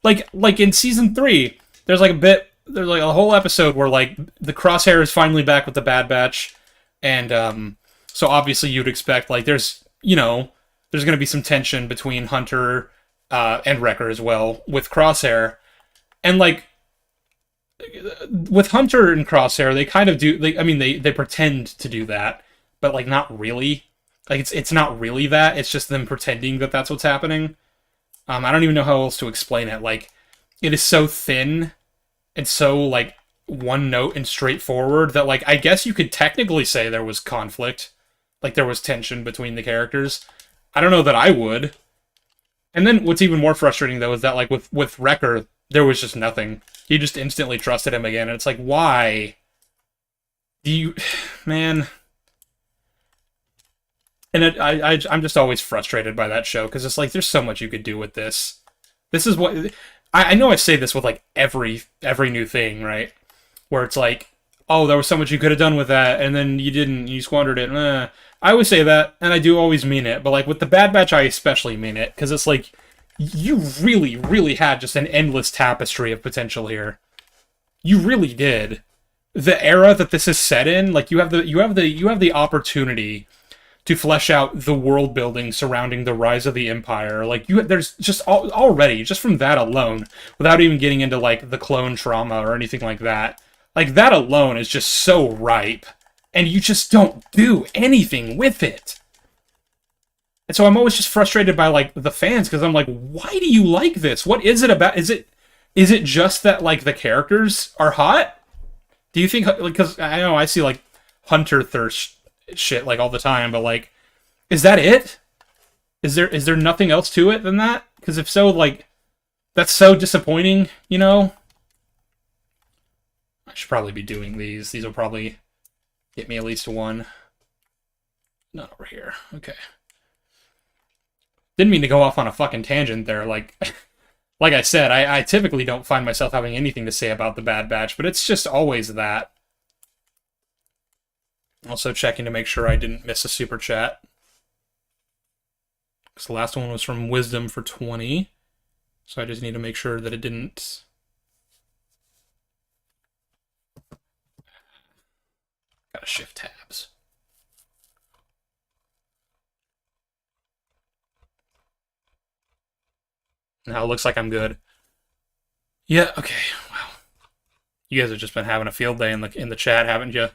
Like in season 3, there's like a whole episode where, like, the Crosshair is finally back with the Bad Batch, and so obviously you'd expect, like, there's gonna be some tension between Hunter and Wrecker as well with Crosshair, and, like, with Hunter and Crosshair, they kind of do. They pretend to do that, but, like, not really. Like, it's not really that. It's just them pretending that that's what's happening. I don't even know how else to explain it. Like, it is so thin and so, like, one note and straightforward that, like, I guess you could technically say there was conflict, like, there was tension between the characters. I don't know that I would. And then what's even more frustrating, though, is that, like, with Wrecker, there was just nothing. He just instantly trusted him again, and it's like, why? Do you... Man. And I'm just always frustrated by that show, because it's like, there's so much you could do with this. This is what... I know I say this with, like, every new thing, right? Where it's like, oh, there was so much you could have done with that, and then you didn't, you squandered it. I always say that, and I do always mean it, but, like, with the Bad Batch, I especially mean it, because it's like, you really, really had just an endless tapestry of potential here. You really did. The era that this is set in, like, you have the opportunity to flesh out the world building surrounding the rise of the Empire. Like, there's just already, just from that alone, without even getting into, like, the clone trauma or anything like that. Like, that alone is just so ripe, and you just don't do anything with it. And so I'm always just frustrated by, like, the fans, because I'm like, why do you like this? What is it about? Is it just that, like, the characters are hot? Do you think, because I know I see, like, Hunter thirst shit, like, all the time, but, like, is that it? Is there nothing else to it than that? Because if so, like, that's so disappointing, you know? I should probably be doing these. These will probably get me at least one. Not over here. Okay. Didn't mean to go off on a fucking tangent there. Like I said, I typically don't find myself having anything to say about the Bad Batch, but it's just always that. Also checking to make sure I didn't miss a super chat. Because the last one was from Wisdom for 20. So I just need to make sure that it didn't... Gotta shift tabs. Now it looks like I'm good. Yeah, okay. Wow. You guys have just been having a field day in the chat, haven't you?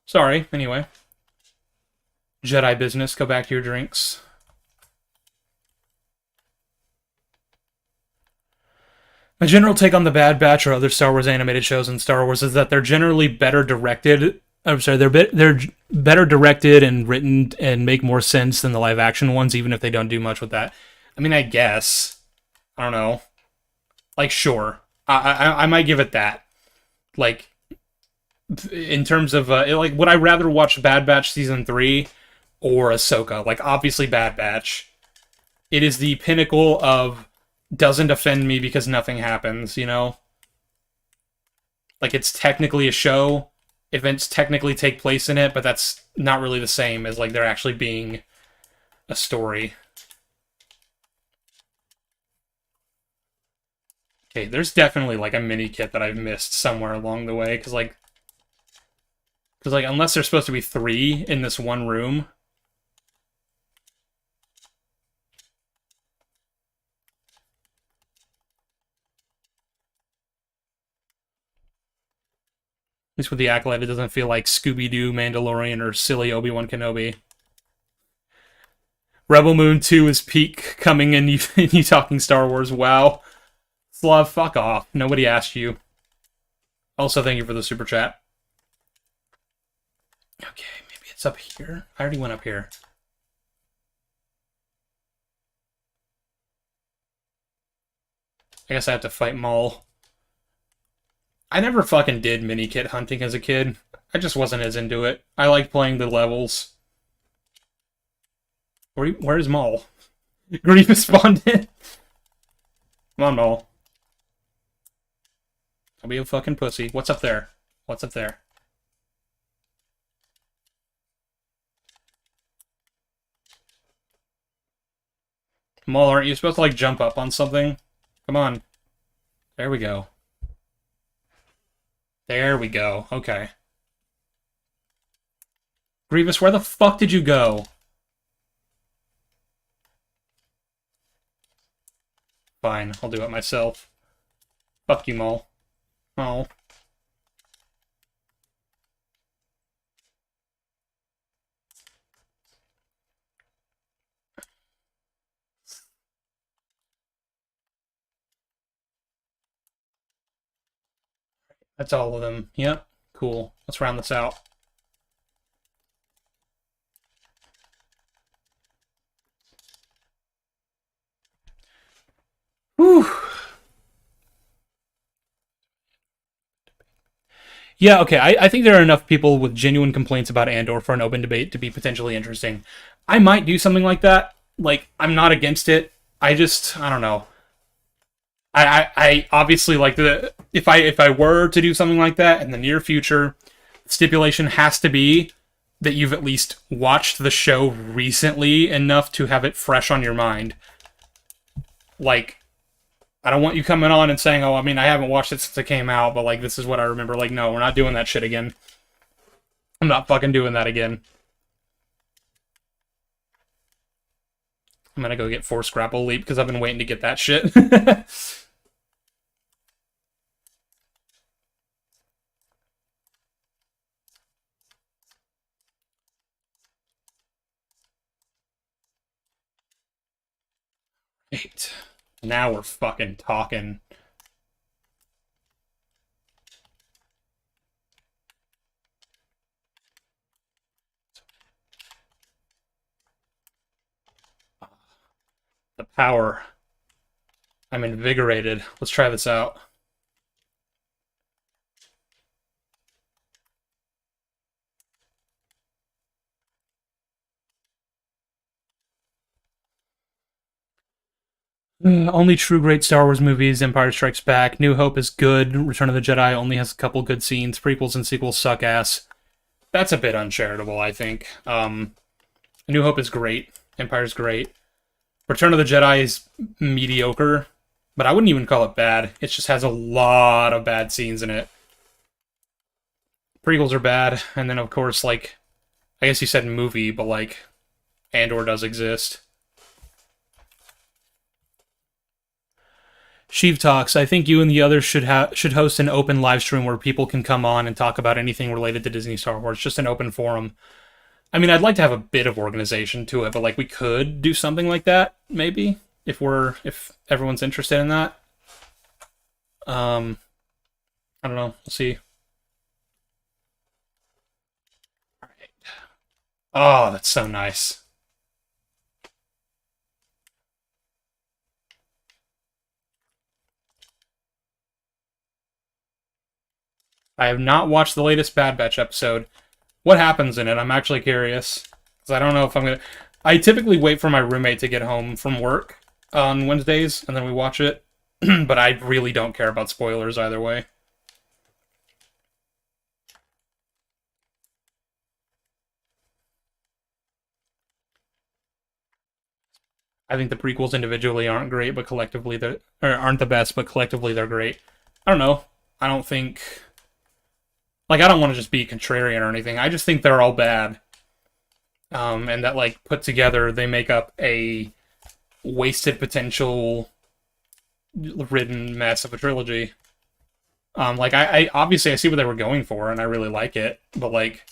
Sorry, anyway. Jedi business. Go back to your drinks. My general take on the Bad Batch or other Star Wars animated shows in Star Wars is that they're generally better directed. I'm sorry, they're better directed and written and make more sense than the live action ones, even if they don't do much with that. I mean, I guess. I don't know. Like, sure, I might give it that. Like, in terms of like, would I rather watch Bad Batch season 3 or Ahsoka? Like, obviously, Bad Batch. It is the pinnacle of doesn't offend me because nothing happens, you know? Like, it's technically a show. Events technically take place in it, but that's not really the same as, like, there actually being a story. Okay, there's definitely, like, a mini-kit that I've missed somewhere along the way, because, like, unless there's supposed to be 3 in this one room... At least with the Acolyte, it doesn't feel like Scooby-Doo, Mandalorian, or silly Obi-Wan Kenobi. Rebel Moon 2 is peak coming in you talking Star Wars. Wow. Slav, fuck off. Nobody asked you. Also, thank you for the super chat. Okay, maybe it's up here. I already went up here. I guess I have to fight Maul. I never fucking did mini-kit hunting as a kid. I just wasn't as into it. I liked playing the levels. Where's Maul? Grievous spawned in. Come on, Maul. I'll be a fucking pussy. What's up there? What's up there? Maul, aren't you supposed to, like, jump up on something? Come on. There we go. There we go. Okay. Grievous, where the fuck did you go? Fine, I'll do it myself. Fuck you, Maul. Oh. That's all of them. Yep. Cool. Let's round this out. Whew. Yeah, okay. I think there are enough people with genuine complaints about Andor for an open debate to be potentially interesting. I might do something like that. Like, I'm not against it. I don't know. I obviously like the if I were to do something like that in the near future, stipulation has to be that you've at least watched the show recently enough to have it fresh on your mind. Like, I don't want you coming on and saying, "Oh, I mean, I haven't watched it since it came out, but like this is what I remember." Like, no, we're not doing that shit again. I'm not fucking doing that again. I'm gonna go get Force Grapple Leap because I've been waiting to get that shit. Right. Now we're fucking talking. The power. I'm invigorated. Let's try this out. Only true great Star Wars movies: Empire Strikes Back. New Hope is good. Return of the Jedi only has a couple good scenes. Prequels and sequels suck ass. That's a bit uncharitable, I think. New Hope is great. Empire's great. Return of the Jedi is mediocre, but I wouldn't even call it bad. It just has a lot of bad scenes in it. Prequels are bad, and then of course, like, I guess you said movie, but like, Andor does exist. Sheev talks. I think you and the others should host an open live stream where people can come on and talk about anything related to Disney Star Wars. Just an open forum. I mean, I'd like to have a bit of organization to it, but like we could do something like that maybe if everyone's interested in that. I don't know. We'll see. All right. Oh, that's so nice. I have not watched the latest Bad Batch episode. What happens in it? I'm actually curious. Because I don't know if I'm going to... I typically wait for my roommate to get home from work on Wednesdays, and then we watch it. But I really don't care about spoilers either way. I think the prequels individually aren't great, but collectively they're... Or aren't the best, but collectively they're great. I don't know. I don't think... Like, I don't want to just be contrarian or anything. I just think they're all bad. And that, like, put together, they make up a wasted potential ridden mess of a trilogy. Like, I obviously I see what they were going for, and I really like it, but, like,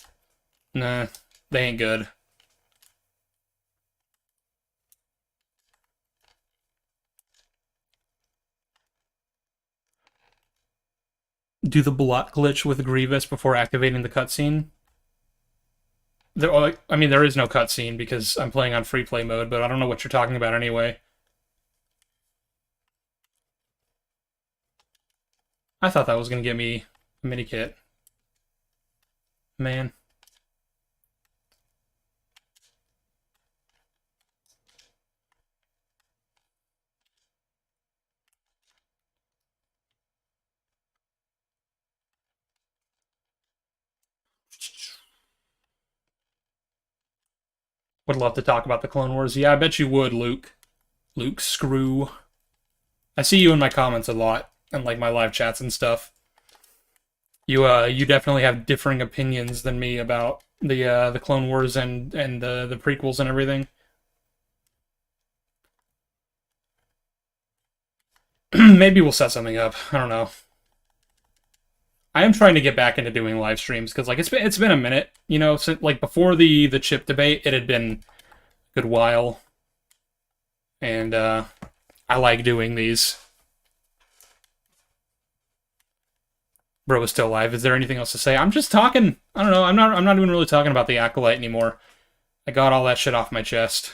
nah, they ain't good. Do the blot glitch with Grievous before activating the cutscene. I mean, there is no cutscene because I'm playing on free play mode, but I don't know what you're talking about anyway. I thought that was going to get me a mini kit. Man. Would love to talk about the Clone Wars. Yeah, I bet you would, Luke. Luke, screw. I see you in my comments a lot, and like my live chats and stuff. You definitely have differing opinions than me about the Clone Wars and the prequels and everything. Maybe we'll set something up. I don't know. I am trying to get back into doing live streams because like it's been a minute, you know. So, like before the chip debate, it had been a good while, and I like doing these. Bro is still alive. Is there anything else to say? I'm just talking. I don't know. I'm not even really talking about the Acolyte anymore. I got all that shit off my chest.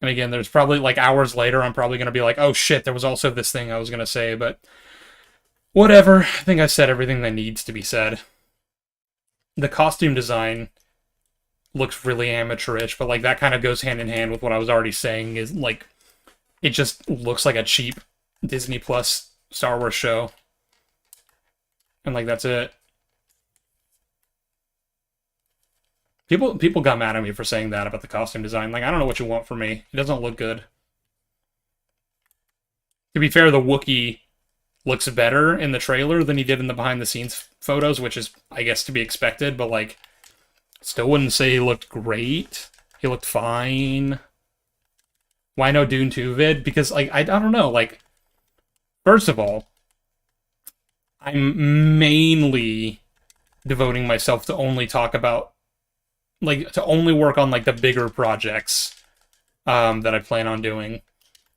And again, there's probably like hours later, I'm probably gonna be like, oh shit, there was also this thing I was gonna say, but. Whatever. I think I said everything that needs to be said. The costume design looks really amateurish, but like that kind of goes hand in hand with what I was already saying is like it just looks like a cheap Disney Plus Star Wars show. And like that's it. People got mad at me for saying that about the costume design. Like I don't know what you want from me. It doesn't look good. To be fair, the Wookiee looks better in the trailer than he did in the behind-the-scenes photos, which is, I guess, to be expected, but, like, still wouldn't say he looked great. He looked fine. Why no Dune 2 vid? Because, like, I don't know, like, first of all, I'm mainly devoting myself to only talk about, like, to only work on, like, the bigger projects that I plan on doing.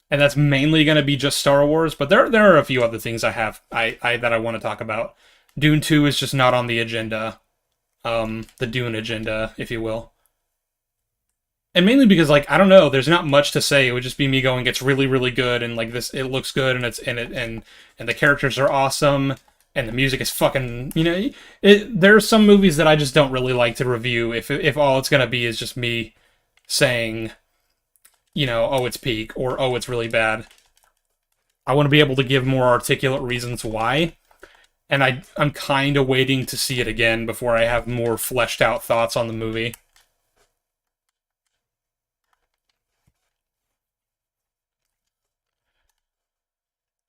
And that's mainly going to be just Star Wars, but there are a few other things I that I want to talk about. Dune 2 is just not on the agenda. The Dune agenda, if you will. And mainly because, like, I don't know, there's not much to say. It would just be me going, it's really, really good, and like this, it looks good, and the characters are awesome, and the music is fucking, you know, there are some movies that I just don't really like to review if all it's gonna be is just me saying, you know, oh, it's peak, or oh, it's really bad. I want to be able to give more articulate reasons why, and I'm kind of waiting to see it again before I have more fleshed out thoughts on the movie.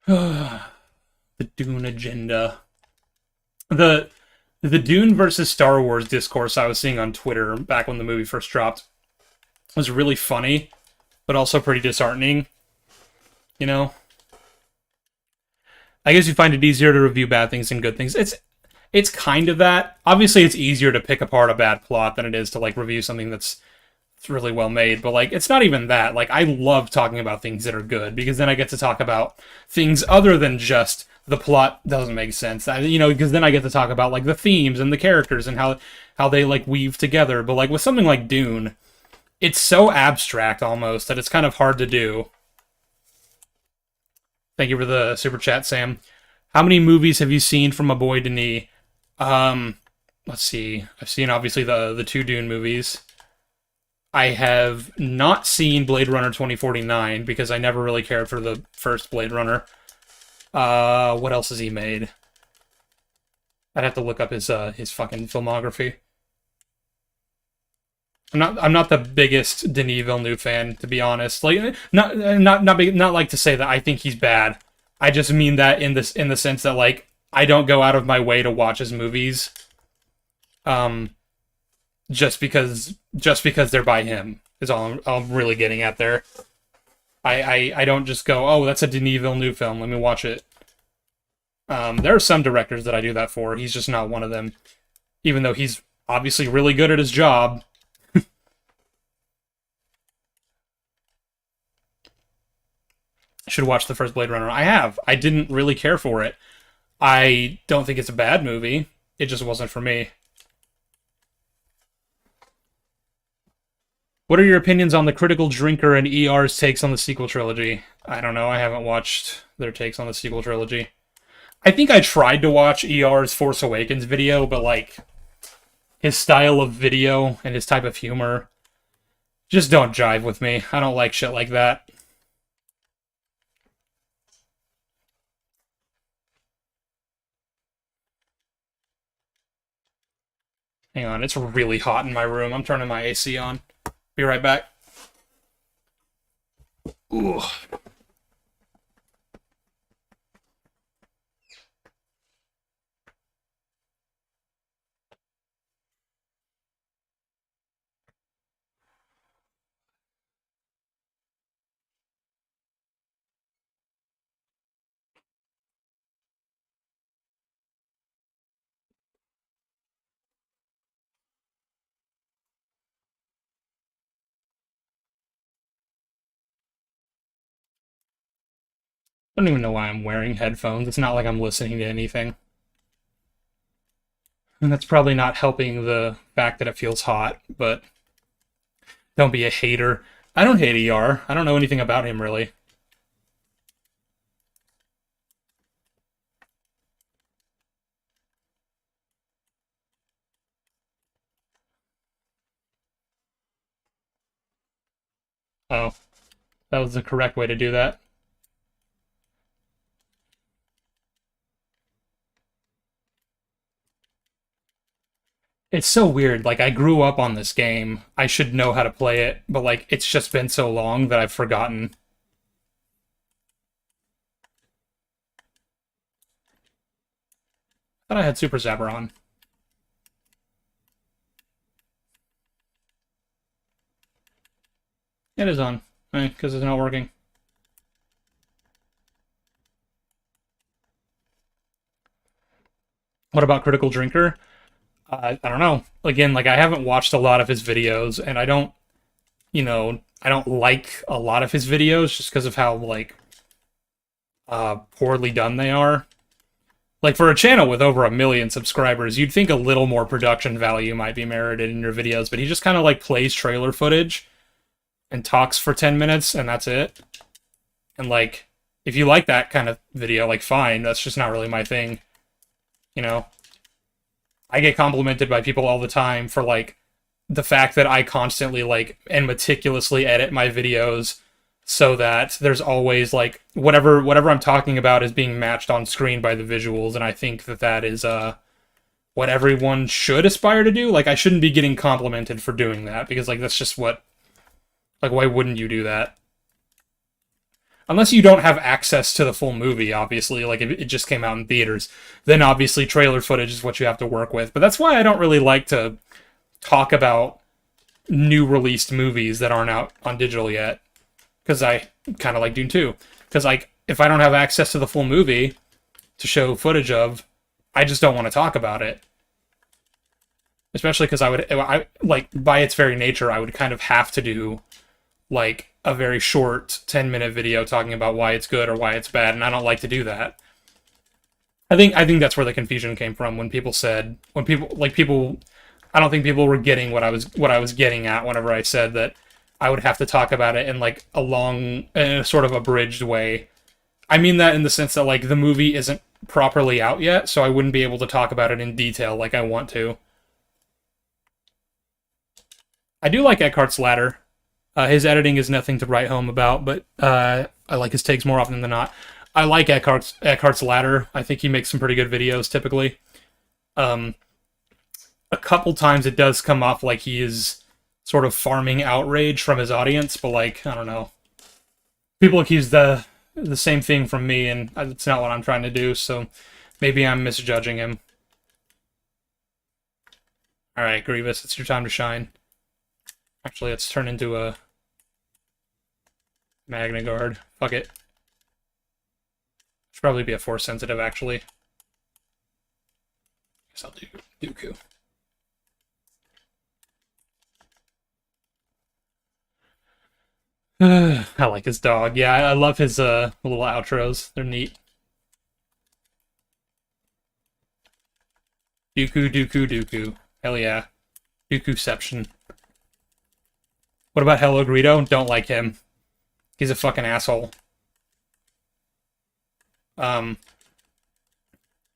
The Dune agenda. The Dune versus Star Wars discourse I was seeing on Twitter back when the movie first dropped was really funny, but also pretty disheartening. You know? I guess you find it easier to review bad things than good things. It's kind of that. Obviously, it's easier to pick apart a bad plot than it is to, like, review something that's really well made, but, like, it's not even that. Like, I love talking about things that are good, because then I get to talk about things other than just the plot doesn't make sense. Because then I get to talk about, like, the themes and the characters and how they, like, weave together. But, like, with something like Dune, it's so abstract almost that it's kind of hard to do. Thank you for the super chat, Sam. How many movies have you seen from my boy Denis? Let's see. I've seen, obviously, the two Dune movies. I have not seen Blade Runner 2049 because I never really cared for the first Blade Runner. What else has he made? I'd have to look up his fucking filmography. I'm not the biggest Denis Villeneuve fan, to be honest. Like, not like to say that I think he's bad. I just mean that in the sense that, like, I don't go out of my way to watch his movies. Just because they're by him is all I'm really getting at there. I don't just go, oh, that's a Denis Villeneuve film, let me watch it. There are some directors that I do that for. He's just not one of them. Even though he's obviously really good at his job. Should watch the first Blade Runner. I have. I didn't really care for it. I don't think it's a bad movie. It just wasn't for me. What are your opinions on the Critical Drinker and ER's takes on the sequel trilogy? I don't know. I haven't watched their takes on the sequel trilogy. I think I tried to watch ER's Force Awakens video, but, like, his style of video and his type of humor just don't jive with me. I don't like shit like that. Hang on, it's really hot in my room. I'm turning my AC on. Be right back. Ooh. I don't even know why I'm wearing headphones. It's not like I'm listening to anything. And that's probably not helping the fact that it feels hot, but don't be a hater. I don't hate ER. I don't know anything about him, really. Oh, that was the correct way to do that. It's so weird. Like, I grew up on this game. I should know how to play it, but, like, it's just been so long that I've forgotten. I thought I had Super Zapper on. It is on. Because it's not working. What about Critical Drinker? I don't know. Again, like, I haven't watched a lot of his videos, and I don't, I don't like a lot of his videos just because of how, like, poorly done they are. Like, for a channel with over 1 million subscribers, you'd think a little more production value might be merited in your videos, but he just kind of, like, plays trailer footage and talks for 10 minutes, and that's it. And, like, if you like that kind of video, like, fine, that's just not really my thing, you know? I get complimented by people all the time for, like, the fact that I constantly, like, and meticulously edit my videos so that there's always, like, whatever I'm talking about is being matched on screen by the visuals, and I think that is, what everyone should aspire to do. Like, I shouldn't be getting complimented for doing that, because, like, that's just what, like, why wouldn't you do that? Unless you don't have access to the full movie, obviously, like if it just came out in theaters, then obviously trailer footage is what you have to work with. But that's why I don't really like to talk about new released movies that aren't out on digital yet. Because I kind of like Dune 2. Because, like, if I don't have access to the full movie to show footage of, I just don't want to talk about it. Especially because I like, by its very nature, I would kind of have to do, like, a very short 10-minute video talking about why it's good or why it's bad, and I don't like to do that. I think that's where the confusion came from when people, I don't think people were getting what I was getting at whenever I said that I would have to talk about it in, like, in a sort of abridged way. I mean that in the sense that, like, the movie isn't properly out yet, so I wouldn't be able to talk about it in detail like I want to. I do like Eckhart's Ladder. His editing is nothing to write home about, but I like his takes more often than not. I like Eckhart's Ladder. I think he makes some pretty good videos, typically. A couple times it does come off like he is sort of farming outrage from his audience, but, like, I don't know. People accuse the same thing from me, and it's not what I'm trying to do, so maybe I'm misjudging him. Alright, Grievous, it's your time to shine. Actually, let's turn into a Magna Guard. Fuck it. Should probably be a Force sensitive, actually. Guess I'll do Dooku. I like his dog. Yeah, I love his little outros. They're neat. Dooku. Hell yeah. Dookuception. What about Hello Greedo? Don't like him. He's a fucking asshole.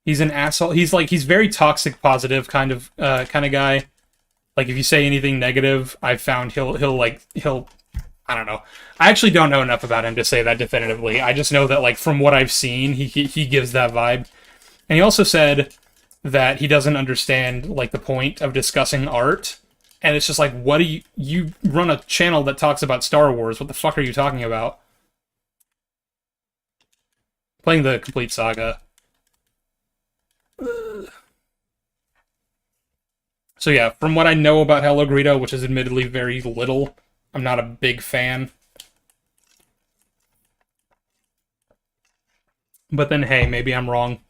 He's an asshole. He's very toxic positive kind of guy. Like, if you say anything negative, I've found he'll I don't know. I actually don't know enough about him to say that definitively. I just know that, like, from what I've seen, he gives that vibe. And he also said that he doesn't understand, like, the point of discussing art. And it's just like, what do you run a channel that talks about Star Wars? What the fuck are you talking about? Playing the complete saga. So yeah, from what I know about Hello Greedo, which is admittedly very little, I'm not a big fan. But then, hey, maybe I'm wrong.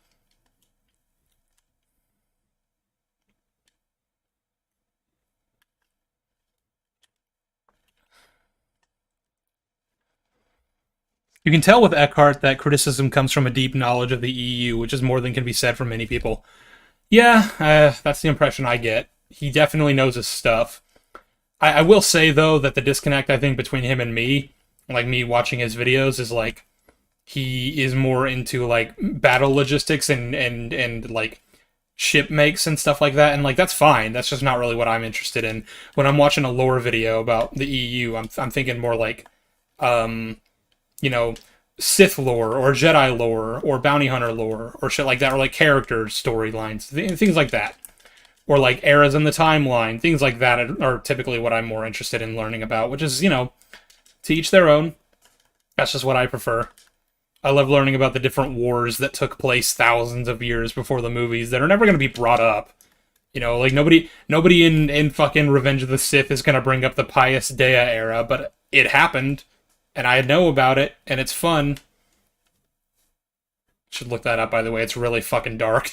You can tell with Eckhart that criticism comes from a deep knowledge of the EU, which is more than can be said for many people. Yeah, that's the impression I get. He definitely knows his stuff. I will say, though, that the disconnect, I think, between him and me, like me watching his videos, is, like, he is more into, like, battle logistics and like, ship makes and stuff like that, and, like, that's fine. That's just not really what I'm interested in. When I'm watching a lore video about the EU, I'm thinking more like, you know, Sith lore, or Jedi lore, or Bounty Hunter lore, or shit like that, or, like, character storylines, things like that. Or, like, eras in the timeline, things like that are typically what I'm more interested in learning about, which is, you know, to each their own. That's just what I prefer. I love learning about the different wars that took place thousands of years before the movies that are never going to be brought up. You know, like, nobody in fucking Revenge of the Sith is going to bring up the Pius Dea era, but it happened, and I know about it, and it's fun. Should look that up, by the way. It's really fucking dark.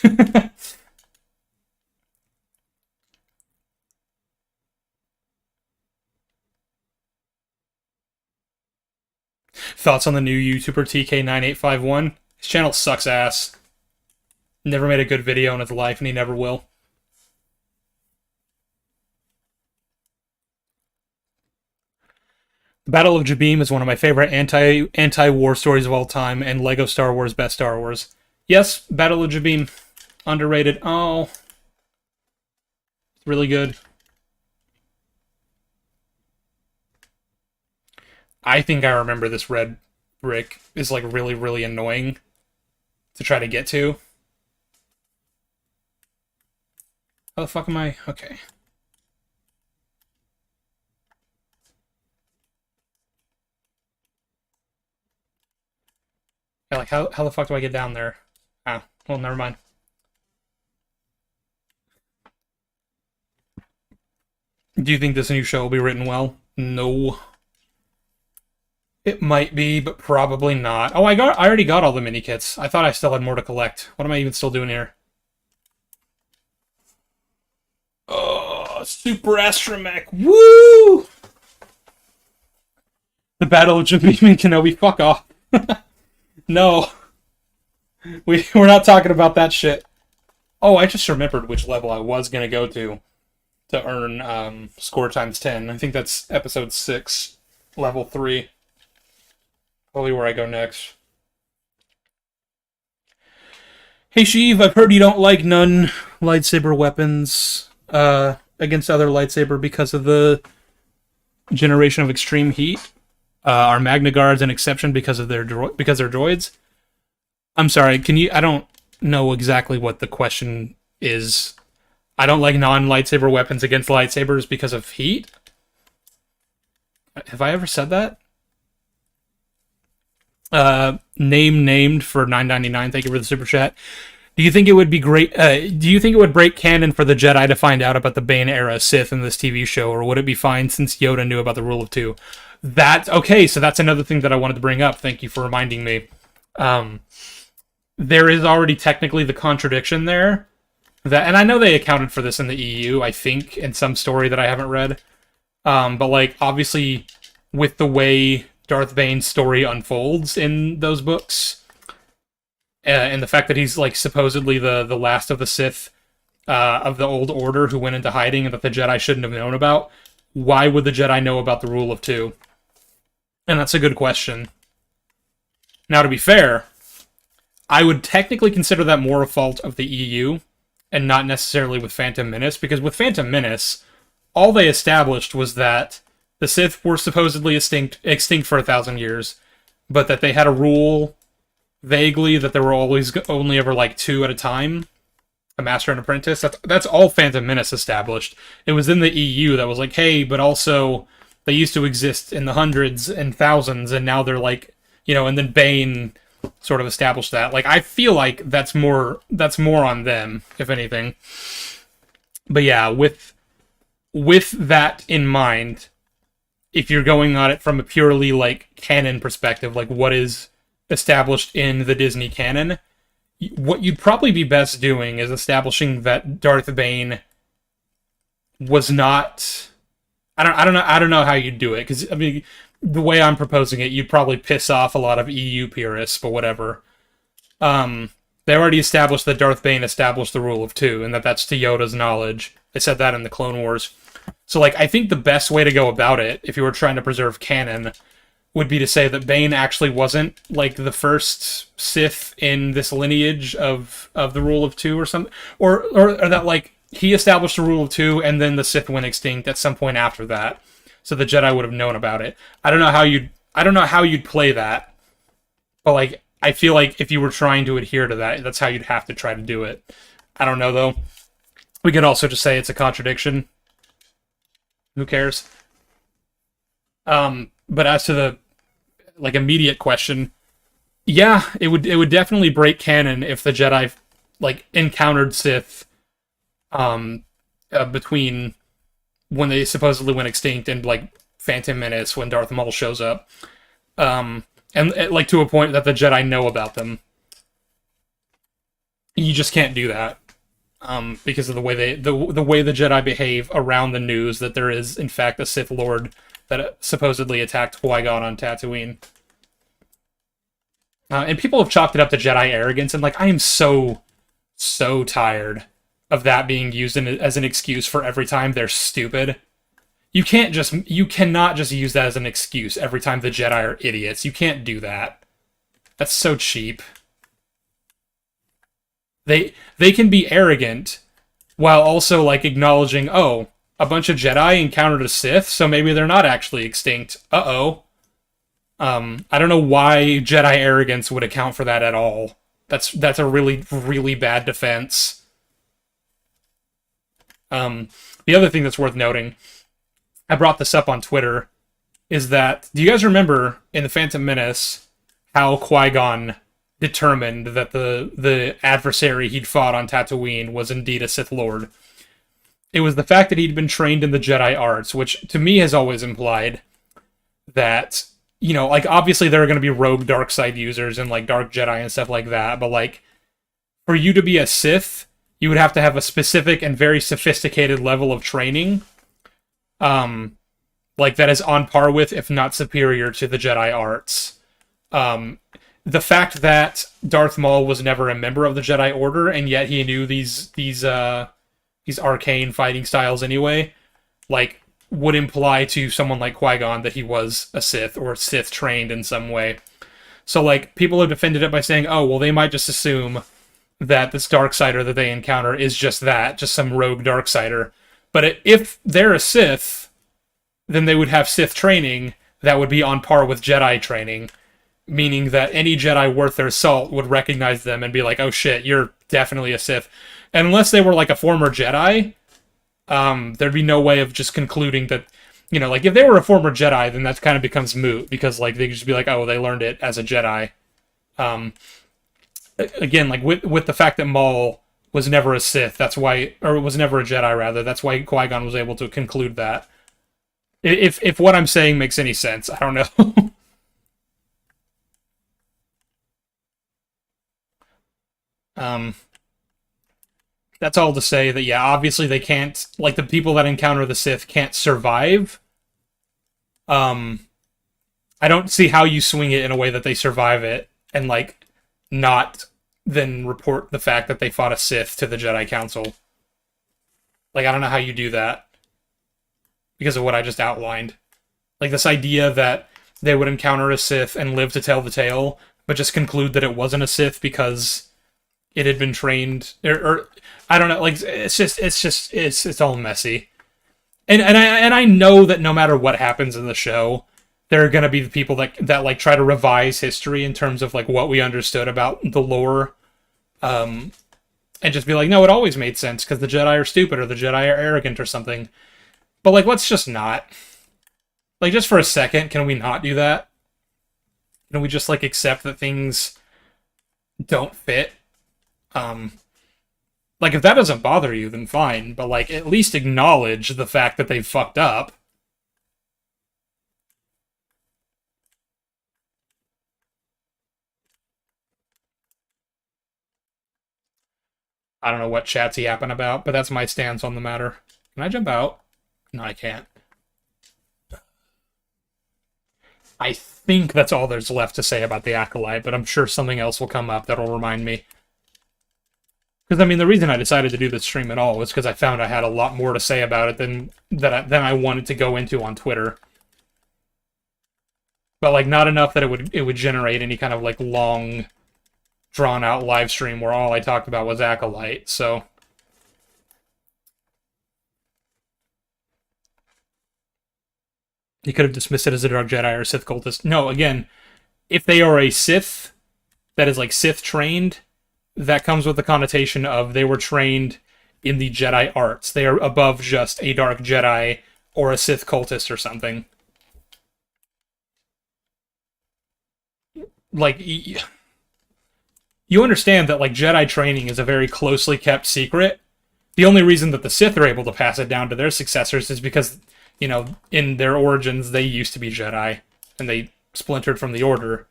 Thoughts on the new YouTuber TK9851? His channel sucks ass. Never made a good video in his life, and he never will. The Battle of Jabeam is one of my favorite anti-war stories of all time, and Lego Star Wars best Star Wars. Yes, Battle of Jabeam. Underrated. Oh. It's really good. I think I remember this red brick is, like, really, really annoying to try to get to. How the fuck am I? Okay. Yeah, like, how the fuck do I get down there? Ah, well, never mind. Do you think this new show will be written well? No. It might be, but probably not. Oh, I already got all the mini kits. I thought I still had more to collect. What am I even still doing here? Super Astromech. Woo! The Battle of Jabim and Kenobi. Fuck off. No. We're not talking about that shit. Oh, I just remembered which level I was going to go to earn score times 10. I think that's episode 6, level 3. Probably where I go next. Hey Sheev, I've heard you don't like none lightsaber weapons against other lightsaber because of the generation of extreme heat. Are Magna Guards an exception because of they're droids? I'm sorry, can you... I don't know exactly what the question is. I don't like non-lightsaber weapons against lightsabers because of heat? Have I ever said that? Named for $9.99. Thank you for the super chat. Do you think it would be great? Do you think it would break canon for the Jedi to find out about the Bane era Sith in this TV show, or would it be fine since Yoda knew about the Rule of Two? That's okay. So that's another thing that I wanted to bring up. Thank you for reminding me. There is already technically the contradiction there. And I know they accounted for this in the EU, I think, in some story that I haven't read. But, like, obviously, with the way Darth Bane's story unfolds in those books, and the fact that he's, like, supposedly the last of the Sith of the Old Order who went into hiding and that the Jedi shouldn't have known about, why would the Jedi know about the Rule of Two? And that's a good question. Now, to be fair, I would technically consider that more a fault of the EU and not necessarily with Phantom Menace, because with Phantom Menace, all they established was that the Sith were supposedly extinct for 1,000 years, but that they had a rule, vaguely, that there were only ever like 2 at a time, a Master and Apprentice. That's all Phantom Menace established. It was in the EU that was like, hey, but also they used to exist in the hundreds and thousands, and now they're like, you know, and then Bane sort of established that. Like, I feel like that's more on them, if anything. But yeah, with that in mind, if you're going on it from a purely, like, canon perspective, like, what is established in the Disney canon, what you'd probably be best doing is establishing that Darth Bane was not... I don't know how you'd do it, because, I mean, the way I'm proposing it, you'd probably piss off a lot of EU purists, but whatever. They already established that Darth Bane established the Rule of Two, and that's to Yoda's knowledge. They said that in the Clone Wars. So, like, I think the best way to go about it, if you were trying to preserve canon, would be to say that Bane actually wasn't, like, the first Sith in this lineage of the Rule of Two or something. Or that, like, he established the Rule of Two, and then the Sith went extinct at some point after that. So the Jedi would have known about it. I don't know how you'd play that, but like I feel like if you were trying to adhere to that, that's how you'd have to try to do it. I don't know though. We could also just say it's a contradiction. Who cares? But as to the like immediate question, yeah, it would definitely break canon if the Jedi like encountered Sith between when they supposedly went extinct and, like, Phantom Menace, when Darth Maul shows up. And, like, to a point that the Jedi know about them. You just can't do that. Because of the way the way the Jedi behave around the news that there is, in fact, a Sith Lord that supposedly attacked Qui-Gon on Tatooine. And people have chalked it up to Jedi arrogance, and, like, I am so tired of that being used as an excuse for every time they're stupid. You cannot just use that as an excuse every time the Jedi are idiots. You can't do that. That's so cheap. They can be arrogant while also, like, acknowledging, oh, a bunch of Jedi encountered a Sith, so maybe they're not actually extinct. Uh-oh. I don't know why Jedi arrogance would account for that at all. That's a really, really bad defense. The other thing that's worth noting, I brought this up on Twitter, is that, do you guys remember in The Phantom Menace how Qui-Gon determined that the adversary he'd fought on Tatooine was indeed a Sith Lord? It was the fact that he'd been trained in the Jedi arts, which to me has always implied that, you know, like, obviously there are going to be rogue dark side users and, like, dark Jedi and stuff like that, but, like, for you to be a Sith, you would have to have a specific and very sophisticated level of training, like that is on par with, if not superior to, the Jedi arts. The fact that Darth Maul was never a member of the Jedi Order, and yet he knew these arcane fighting styles anyway, like, would imply to someone like Qui-Gon that he was a Sith, or Sith trained in some way. So, like, people have defended it by saying, oh, well, they might just assume that this Darksider that they encounter is just that, just some rogue Darksider. But if they're a Sith, then they would have Sith training that would be on par with Jedi training, meaning that any Jedi worth their salt would recognize them and be like, oh shit, you're definitely a Sith. And unless they were like a former Jedi, there'd be no way of just concluding that, you know, like, if they were a former Jedi, then that kind of becomes moot, because, like, they could just be like, oh, they learned it as a Jedi. Again, like, with the fact that Maul was never a Sith, that's why, or was never a Jedi, rather, that's why Qui-Gon was able to conclude that. If what I'm saying makes any sense, I don't know. That's all to say that, yeah, obviously they can't, like, the people that encounter the Sith can't survive. I don't see how you swing it in a way that they survive it, and, like, not then report the fact that they fought a Sith to the Jedi Council. Like, I don't know how you do that, because of what I just outlined. Like, this idea that they would encounter a Sith and live to tell the tale, but just conclude that it wasn't a Sith because it had been trained, or I don't know, like, it's all messy. And I know that no matter what happens in the show, there are going to be the people that like try to revise history in terms of, like, what we understood about the lore, and just be like, no, it always made sense because the Jedi are stupid, or the Jedi are arrogant, or something. But, like, let's just not. Like, just for a second, can we not do that? Can we just, like, accept that things don't fit? Like, if that doesn't bother you, then fine, but, like, at least acknowledge the fact that they've fucked up. I don't know what chat's he yapping about, but that's my stance on the matter. Can I jump out? No, I can't. I think that's all there's left to say about the Acolyte, but I'm sure something else will come up that'll remind me. Because, I mean, the reason I decided to do this stream at all was because I found I had a lot more to say about it than I wanted to go into on Twitter. But, like, not enough that it would generate any kind of, like, long, drawn-out live stream where all I talked about was Acolyte, so... You could have dismissed it as a Dark Jedi or a Sith cultist. No, again, if they are a Sith that is, like, Sith-trained, that comes with the connotation of they were trained in the Jedi arts. They are above just a Dark Jedi or a Sith cultist or something. Like, you understand that, like, Jedi training is a very closely kept secret. The only reason that the Sith are able to pass it down to their successors is because, you know, in their origins, they used to be Jedi, and they splintered from the Order.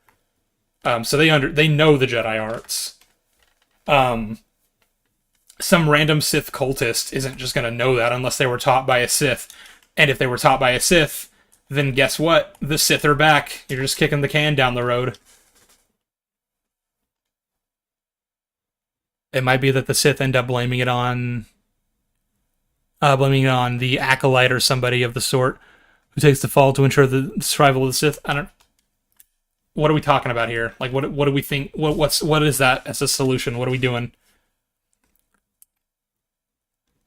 So they know the Jedi arts. Some random Sith cultist isn't just going to know that unless they were taught by a Sith. And if they were taught by a Sith, then guess what? The Sith are back. You're just kicking the can down the road. It might be that the Sith end up blaming it on the Acolyte or somebody of the sort who takes the fall to ensure the survival of the Sith. I don't... What are we talking about here? Like, what do we think? What is that as a solution? What are we doing?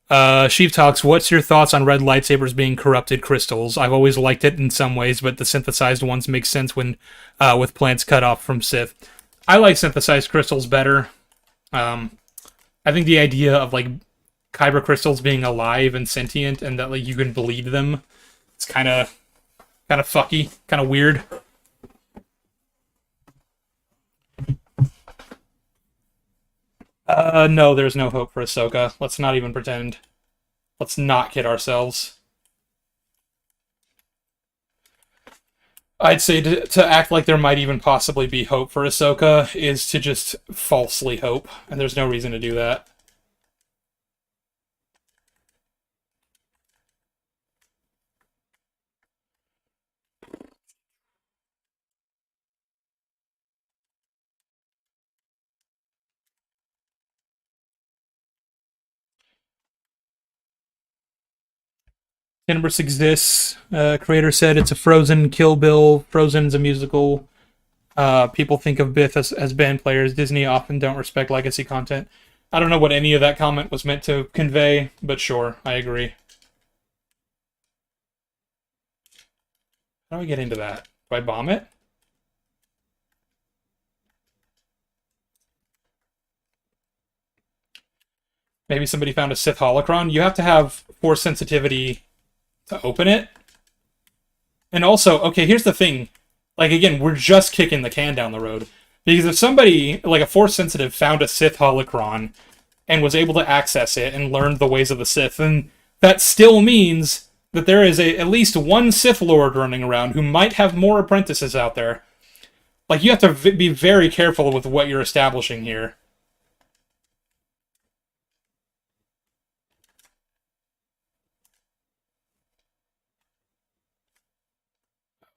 Sheev talks, what's your thoughts on red lightsabers being corrupted crystals? I've always liked it in some ways, but the synthesized ones make sense when with plants cut off from Sith. I like synthesized crystals better. I think the idea of, like, kyber crystals being alive and sentient and that, like, you can bleed them, it's kind of fucky, kind of weird. No, there's no hope for Ahsoka. Let's not even pretend. Let's not kid ourselves. I'd say to act like there might even possibly be hope for Ahsoka is to just falsely hope, and there's no reason to do that. Universe exists. Creator said it's a Frozen Kill Bill. Frozen's a musical. People think of Biff as band players. Disney often don't respect legacy content. I don't know what any of that comment was meant to convey, but sure, I agree. How do I get into that? Do I bomb it? Maybe somebody found a Sith holocron. You have to have force sensitivity to open it. And also, okay, here's the thing. Like, again, we're just kicking the can down the road. Because if somebody, like a force sensitive, found a Sith holocron and was able to access it and learned the ways of the Sith, then that still means that there is at least one Sith Lord running around who might have more apprentices out there. Like, you have to be very careful with what you're establishing here.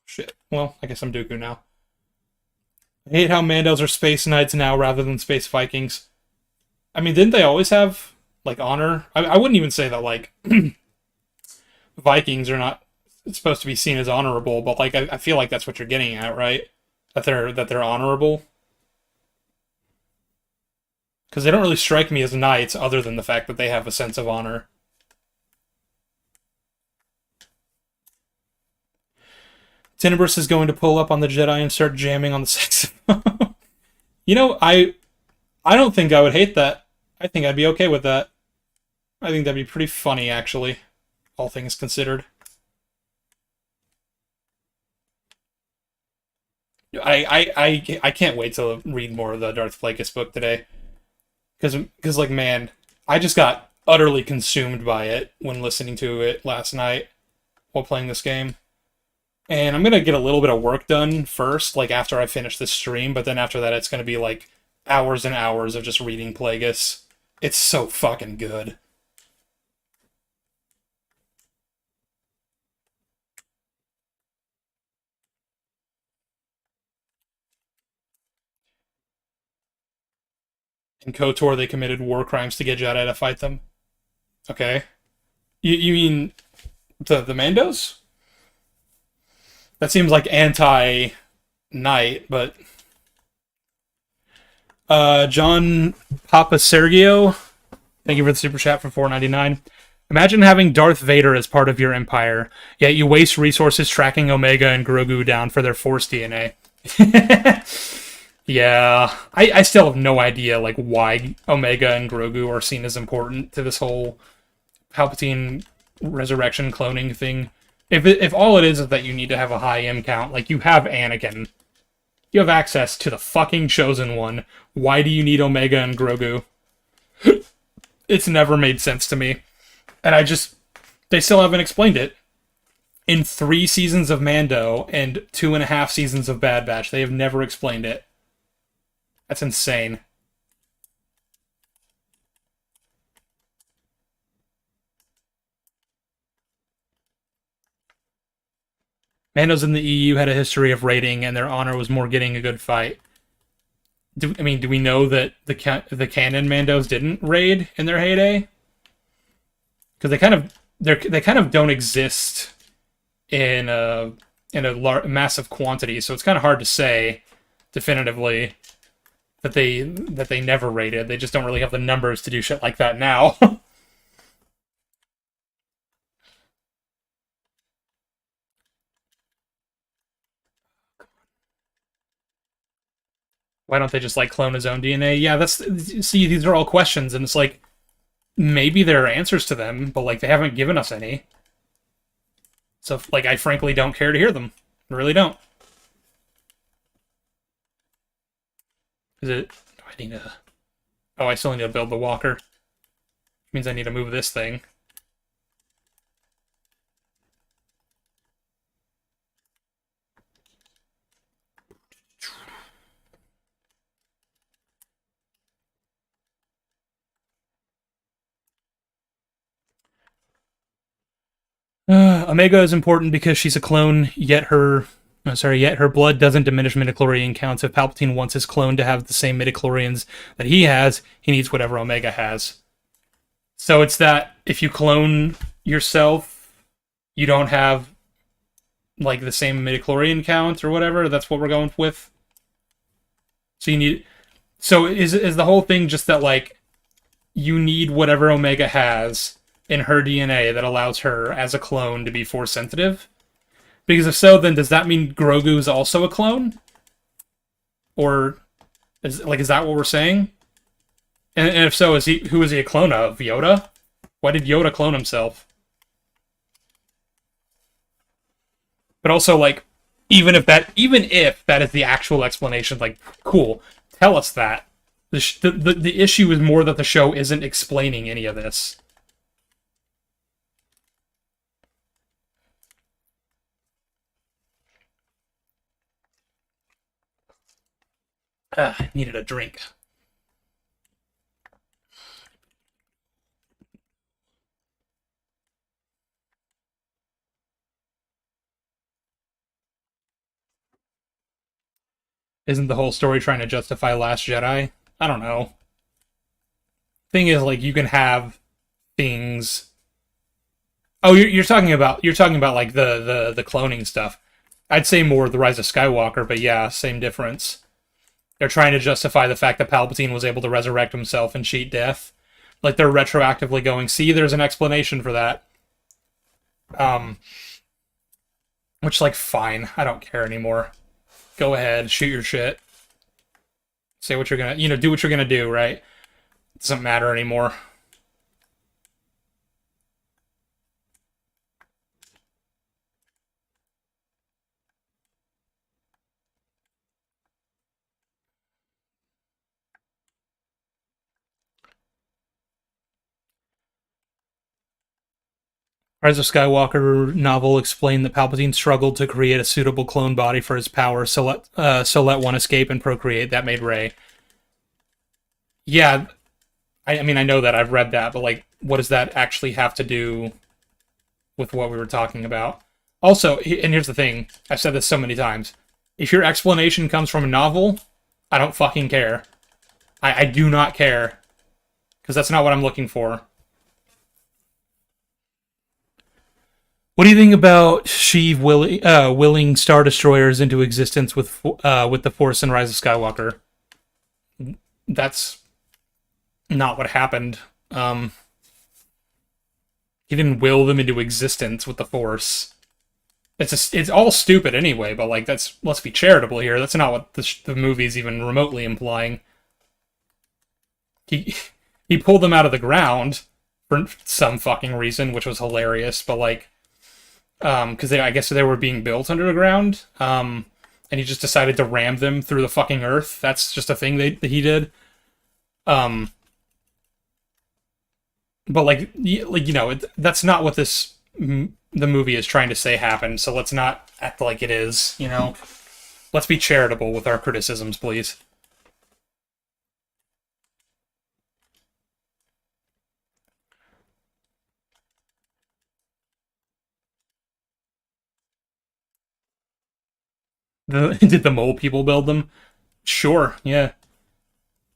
Shit. Well, I guess I'm Dooku now. I hate how Mandos are Space Knights now rather than Space Vikings. I mean, didn't they always have, like, honor? I wouldn't even say that, like, Vikings are not supposed to be seen as honorable, but, like, I feel like that's what you're getting at, right? That they're honorable. Because they don't really strike me as knights, other than the fact that they have a sense of honor. Tenebris is going to pull up on the Jedi and start jamming on the saxophone. You know, I don't think I would hate that. I think I'd be okay with that. I think that'd be pretty funny, actually, all things considered. I can't wait to read more of the Darth Plagueis book today. Because, like, man, I just got utterly consumed by it when listening to it last night while playing this game. And I'm going to get a little bit of work done first, like, after I finish this stream, but then after that it's going to be, like, hours and hours of just reading Plagueis. It's so fucking good. In KOTOR, they committed war crimes to get Jedi to fight them. Okay. You mean the Mandos? That seems like anti-Knight, but... John Papa Sergio, thank you for the super chat for $4.99. Imagine having Darth Vader as part of your empire, yet you waste resources tracking Omega and Grogu down for their Force DNA. Yeah, I still have no idea, like, why Omega and Grogu are seen as important to this whole Palpatine resurrection cloning thing. If all it is that you need to have a high M count, like, you have Anakin. You have access to the fucking Chosen One. Why do you need Omega and Grogu? It's never made sense to me. And they still haven't explained it. In 3 seasons of Mando and 2.5 seasons of Bad Batch, they have never explained it. That's insane. Mandos in the EU had a history of raiding, and their honor was more getting a good fight. Do we know that the Canon Mandos didn't raid in their heyday? Because they kind of don't exist in a massive quantity, so it's kind of hard to say definitively that they never raided. They just don't really have the numbers to do shit like that now. Why don't they just, like, clone his own DNA? Yeah, see, these are all questions, and it's like, maybe there are answers to them, but, like, they haven't given us any. So, like, I frankly don't care to hear them. I really don't. Do I need to... Oh, I still need to build the walker. Which means I need to move this thing. Omega is important because she's a clone, yet her blood doesn't diminish midichlorian counts. If Palpatine wants his clone to have the same midichlorians that he has, he needs whatever Omega has. So it's that if you clone yourself, You don't have like the same midichlorian count or whatever. That's what we're going with. So you need. So is the whole thing just that like you need whatever Omega has in her DNA that allows her as a clone to be Force sensitive? Because if so, then does that mean Grogu is also a clone? Or is that what we're saying? And if so, who is he a clone of? Yoda? Why did Yoda clone himself? But also, like, even if that is the actual explanation, like, cool, tell us that. The issue is more that the show isn't explaining any of this. I needed a drink. Isn't the whole story trying to justify Last Jedi? I don't know. Thing is, like, you can have things. Oh, you're talking about like the cloning stuff. I'd say more The Rise of Skywalker, but yeah, same difference. They're trying to justify the fact that Palpatine was able to resurrect himself and cheat death. Like, they're retroactively going, see, there's an explanation for that. Which, like, fine. I don't care anymore. Go ahead, shoot your shit. Say what you're gonna, do what you're gonna do, right? It doesn't matter anymore. Rise of Skywalker novel explained that Palpatine struggled to create a suitable clone body for his power, so let one escape and procreate. That made Rey. Yeah, I mean, I know that. I've read that, but, like, what does that actually have to do with what we were talking about? Also, and here's the thing, I've said this so many times, if your explanation comes from a novel, I don't fucking care. I do not care. Because that's not what I'm looking for. What do you think about Sheev willing Star Destroyers into existence with the Force and Rise of Skywalker? That's not what happened. He didn't will them into existence with the Force. It's all stupid anyway, but, like, let's be charitable here. That's not what the movie's even remotely implying. He pulled them out of the ground for some fucking reason, which was hilarious, but, like, because I guess they were being built under the ground, and he just decided to ram them through the fucking earth. That's just a thing that he did. But, like, that's not what the movie is trying to say happened, so let's not act like it is, Let's be charitable with our criticisms, please. Did the mole people build them? Sure, yeah.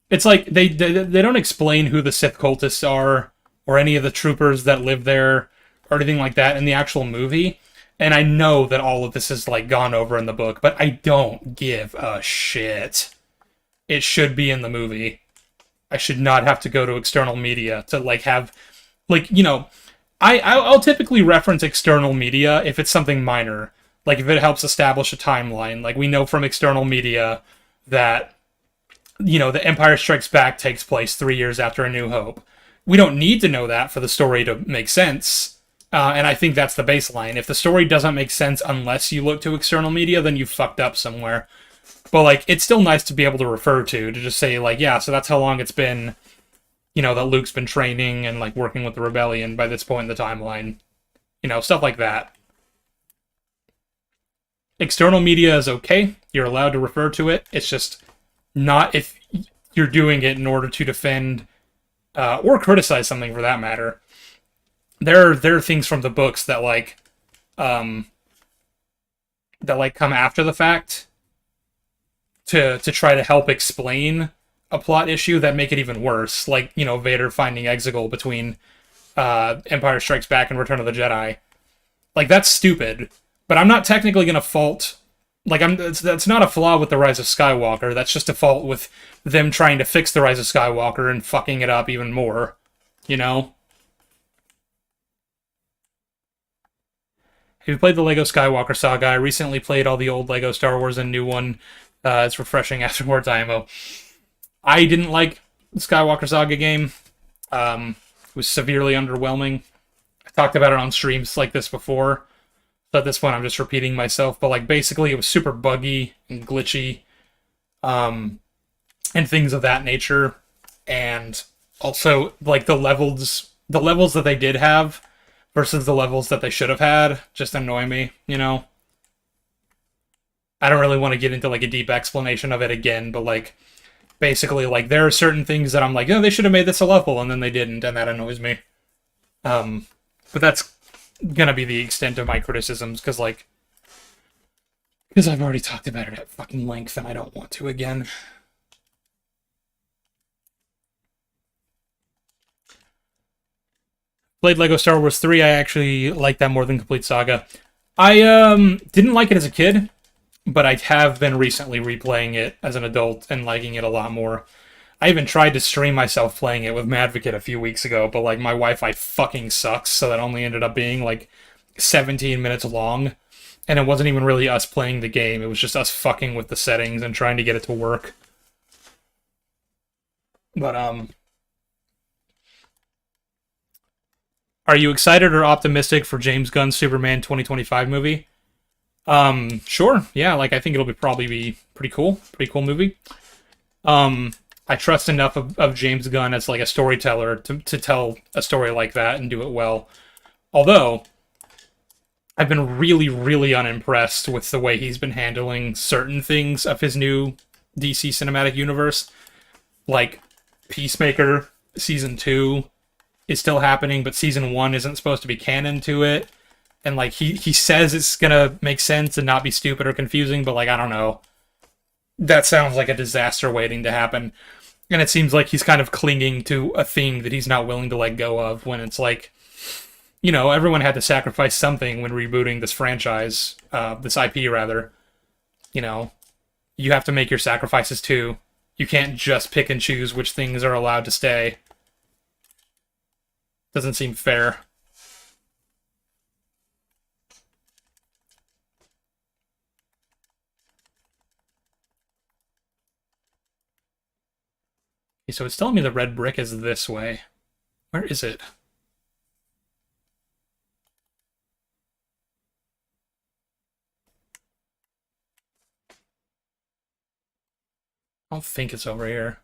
It's like they don't explain who the Sith cultists are or any of the troopers that live there or anything like that in the actual movie. And I know that all of this is, like, gone over in the book, but I don't give a shit. It should be in the movie. I should not have to go to external media to, like, have, like, I'll typically reference external media if it's something minor. Like, if it helps establish a timeline. Like, we know from external media that, the Empire Strikes Back takes place 3 years after A New Hope. We don't need to know that for the story to make sense. And I think that's the baseline. If the story doesn't make sense unless you look to external media, then you fucked up somewhere. But, like, it's still nice to be able to refer to just say, like, yeah, so that's how long it's been, that Luke's been training and, like, working with the Rebellion by this point in the timeline. Stuff like that. External media is okay. You're allowed to refer to it. It's just not if you're doing it in order to defend or criticize something, for that matter. There are things from the books that, like, come after the fact to try to help explain a plot issue that make it even worse. Like, Vader finding Exegol between Empire Strikes Back and Return of the Jedi. Like, that's stupid. But I'm not technically going to fault... Like, that's not a flaw with The Rise of Skywalker. That's just a fault with them trying to fix The Rise of Skywalker and fucking it up even more. You know? Have you played the Lego Skywalker Saga? I recently played all the old Lego Star Wars and new one. It's refreshing afterwards, IMO. I didn't like the Skywalker Saga game. It was severely underwhelming. I talked about it on streams like this before. So at this point, I'm just repeating myself. But like basically, it was super buggy and glitchy, and things of that nature. And also, like the levels that they did have versus the levels that they should have had just annoy me. You know, I don't really want to get into like a deep explanation of it again, but like basically, like there are certain things that I'm like, oh, they should have made this a level, and then they didn't, and that annoys me. But that's gonna be the extent of my criticisms, because I've already talked about it at fucking length, and I don't want to again. Played Lego Star Wars 3. I actually like that more than Complete Saga. I didn't like it as a kid, but I have been recently replaying it as an adult and liking it a lot more. I even tried to stream myself playing it with Madvocate a few weeks ago, but like my Wi-Fi fucking sucks, so that only ended up being like 17 minutes long, and it wasn't even really us playing the game, it was just us fucking with the settings and trying to get it to work. But are you excited or optimistic for James Gunn's Superman 2025 movie? Sure, yeah, like I think it'll probably be pretty cool movie. I trust enough of James Gunn as like a storyteller to tell a story like that and do it well. Although, I've been really, really unimpressed with the way he's been handling certain things of his new DC Cinematic Universe. Like, Peacemaker Season 2 is still happening, but Season 1 isn't supposed to be canon to it. And like, he says it's gonna make sense and not be stupid or confusing, but like, I don't know. That sounds like a disaster waiting to happen. And it seems like he's kind of clinging to a thing that he's not willing to let go of, when it's like, you know, everyone had to sacrifice something when rebooting this franchise, this IP rather. You know, you have to make your sacrifices too. You can't just pick and choose which things are allowed to stay. Doesn't seem fair. Okay, so it's telling me the red brick is this way. Where is it? I don't think it's over here.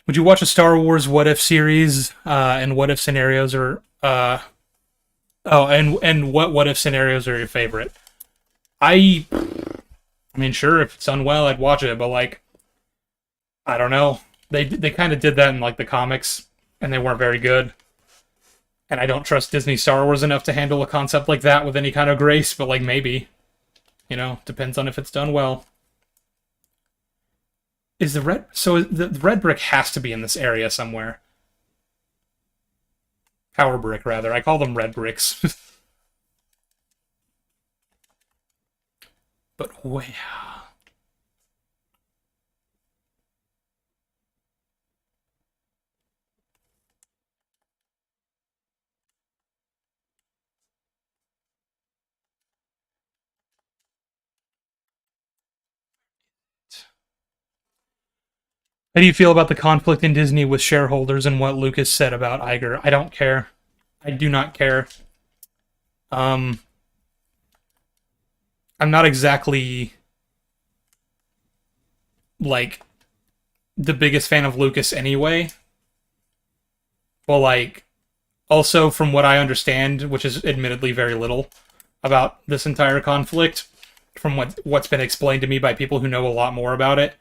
Would you watch a Star Wars What If series, and what if scenarios are, and what if scenarios are your favorite? I mean, sure, if it's done well, I'd watch it, but like, I don't know. They kind of did that in like the comics, and they weren't very good. And I don't trust Disney Star Wars enough to handle a concept like that with any kind of grace, but like maybe. You know, depends on if it's done well. Is the red... So the red brick has to be in this area somewhere. Power brick, rather. I call them red bricks. But where? How do you feel about the conflict in Disney with shareholders and what Lucas said about Iger? I don't care. I do not care. I'm not exactly like the biggest fan of Lucas anyway. But like, also from what I understand, which is admittedly very little about this entire conflict, from what's been explained to me by people who know a lot more about it,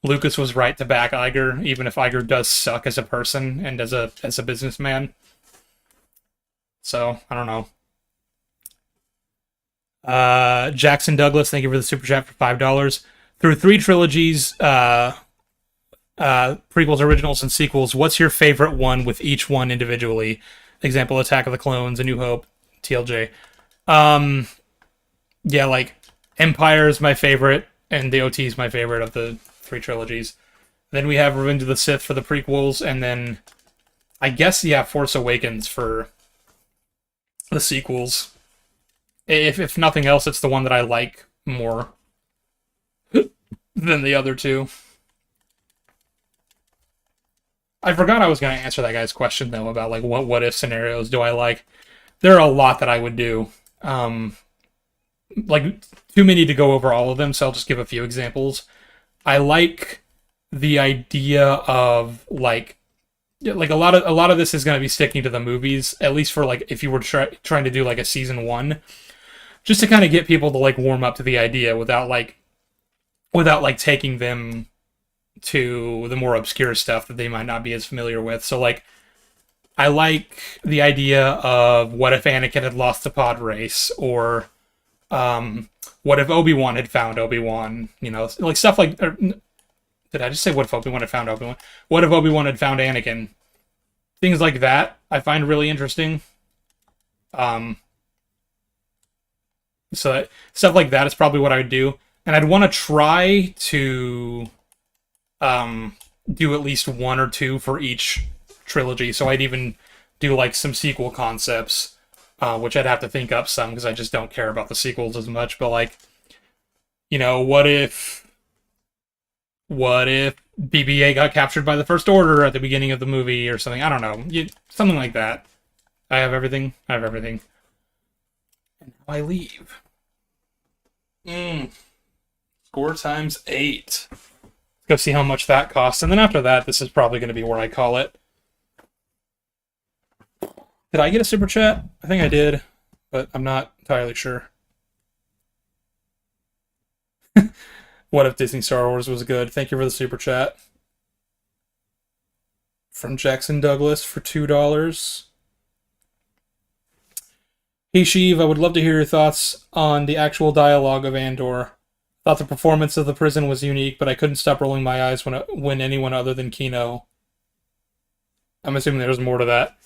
Lucas was right to back Iger, even if Iger does suck as a person and as a businessman. So, I don't know. Jackson Douglas, thank you for the super chat for $5. Through 3 trilogies, prequels, originals, and sequels. What's your favorite one with each one individually? Example: Attack of the Clones, A New Hope, TLJ. Yeah, like Empire is my favorite, and the OT is my favorite of the three trilogies. Then we have Revenge of the Sith for the prequels, and then I guess Force Awakens for the sequels. If nothing else, it's the one that I like more than the other two. I forgot I was going to answer that guy's question, though, about, like, what if scenarios do I like. There are a lot that I would do. Like, too many to go over all of them, so I'll just give a few examples. I like the idea of, like a lot of this is going to be sticking to the movies, at least for, like, if you were trying to do, like, a season 1, just to kind of get people to, like, warm up to the idea without taking them to the more obscure stuff that they might not be as familiar with. So, like, I like the idea of what if Anakin had lost the pod race, or what if Obi-Wan had found Obi-Wan, like stuff like, did I just say what if Obi-Wan had found Obi-Wan? What if Obi-Wan had found Anakin? Things like that I find really interesting. So stuff like that is probably what I would do. And I'd want to try to do at least one or two for each trilogy. So I'd even do, like, some sequel concepts, which I'd have to think up some because I just don't care about the sequels as much. But, like, what if BB-8 got captured by the First Order at the beginning of the movie or something? I don't know. Something like that. I have everything. And now I leave. Score times 8. Let's go see how much that costs. And then after that, this is probably going to be where I call it. Did I get a super chat? I think I did, but I'm not entirely sure. What if Disney Star Wars was good? Thank you for the super chat. From Jackson Douglas for $2. Hey Sheev, I would love to hear your thoughts on the actual dialogue of Andor. Thought the performance of the prison was unique, but I couldn't stop rolling my eyes when anyone other than Kino. I'm assuming there's more to that.